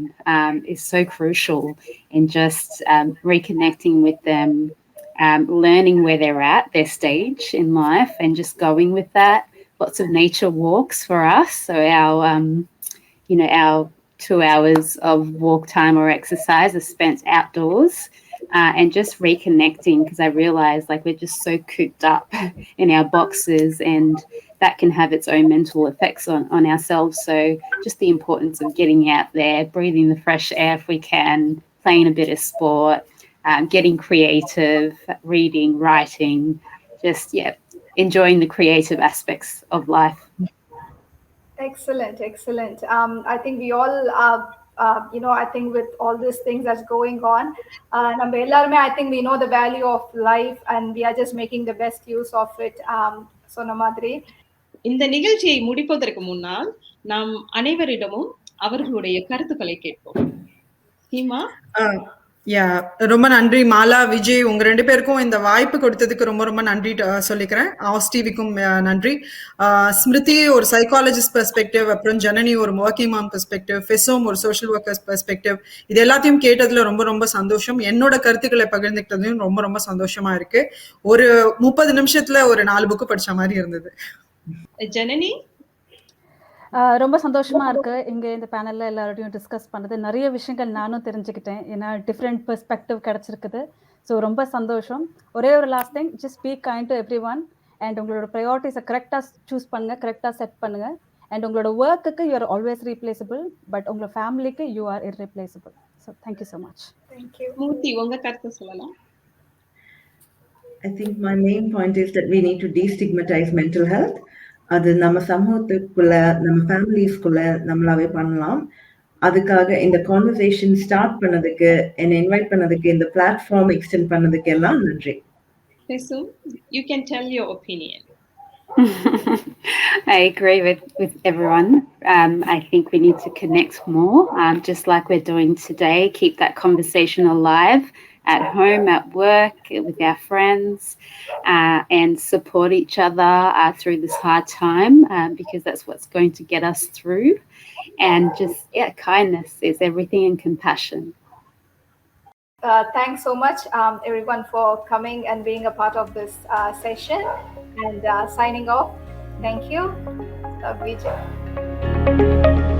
is so crucial in just reconnecting with them, learning where they're at, their stage in life, and just going with that. Lots of nature walks for us. So our 2 hours of walk time or exercise is spent outdoors. And just reconnecting, because I realized like we're just so cooped up in our boxes, and that can have its own mental effects on ourselves. So just the importance of getting out there, breathing the fresh air if we can, playing a bit of sport, getting creative, reading, writing, just enjoying the creative aspects of life. Excellent. I think we all I think with all these things that's going on, I think we know the value of life and we are just making the best use of it. Sona Madri. இந்த நிகழ்ச்சியை முடிப்பதற்கு முன்னால் நாம் அனைவரிடமும் அவர்களுடைய கருத்துக்களை கேட்போம். ஹீமா. ரொம்ப நன்றி மாலா, விஜய், உங்க 2 பேருக்கும் இந்த வாய்ப்பு கொடுத்ததுக்கு ரொம்ப ரொம்ப நன்றி சொல்லிக்கிறேன். ஆஸ் டிவிக்கும் நன்றி. ஸ்மிருதி ஒரு சைக்காலஜிஸ்ட் பெர்ஸ்பெக்டிவ், அப்புறம் ஜனனி ஒரு ஒர்க்கிங் மாம் பெர்ஸ்பெக்டிவ், ஃபெசோம் ஒரு சோஷியல் ஒர்க்கர்ஸ் பெர்ஸ்பெக்டிவ், இது எல்லாத்தையும் கேட்டதுல ரொம்ப ரொம்ப சந்தோஷம். என்னோட கருத்துக்களை பகிர்ந்துக்கிட்டதும் ரொம்ப ரொம்ப சந்தோஷமா இருக்கு. ஒரு 30 நிமிஷத்துல ஒரு 4 புக்கு படிச்ச மாதிரி இருந்தது. ஜனனி. ரொம்ப சந்தோஷமா இருக்கு இங்க இந்த பேனல்ல எல்லாரோடையும் டிஸ்கஸ் பண்ணது. நிறைய விஷயங்கள் நானும் தெரிஞ்சுக்கிட்டேன். ஏன்னா டிஃப்ரெண்ட் பெர்ஸ்பெக்டிவ் கிடைச்சிருக்குது. ஸோ ரொம்ப சந்தோஷம். ஒரே ஒரு last thing, just be kind to every one and உங்களோட ப்ரையாரிட்டிஸை கரெக்டாக சூஸ் பண்ணுங்க, கரெக்டாக செட் பண்ணுங்க. அண்ட் உங்களோட ஒர்க்குக்கு you are always replaceable, but உங்களோட ஃபேமிலிக்கு you are irreplaceable. So thank you so much. Thank you. Murthy, உங்க கருத்து சொல்லலாம். I think my main point is that we need to destigmatize mental health. அது நம்ம சமூகத்துக்குள்ள, நம்ம ஃபேமிலிஸ்குள்ள நம்மளாவே பண்ணலாம். அதுக்காக இந்த கான்வர்சேஷன் ஸ்டார்ட் பண்ணதுக்கு, என்னை இன்வைட் பண்ணதுக்கு, இந்த பிளாட்ஃபார்ம் எக்ஸ்டெண்ட் பண்ணதுக்கு எல்லாம் நன்றி. You can tell your opinion. I agree with everyone. I think we need to connect more, just like we're doing today. Keep that conversation alive at home, at work, with our friends, and support each other through this hard time, because that's what's going to get us through. And just, kindness is everything, and compassion. Thanks so much, everyone, for coming and being a part of this session. And signing off. Thank you. Vijay.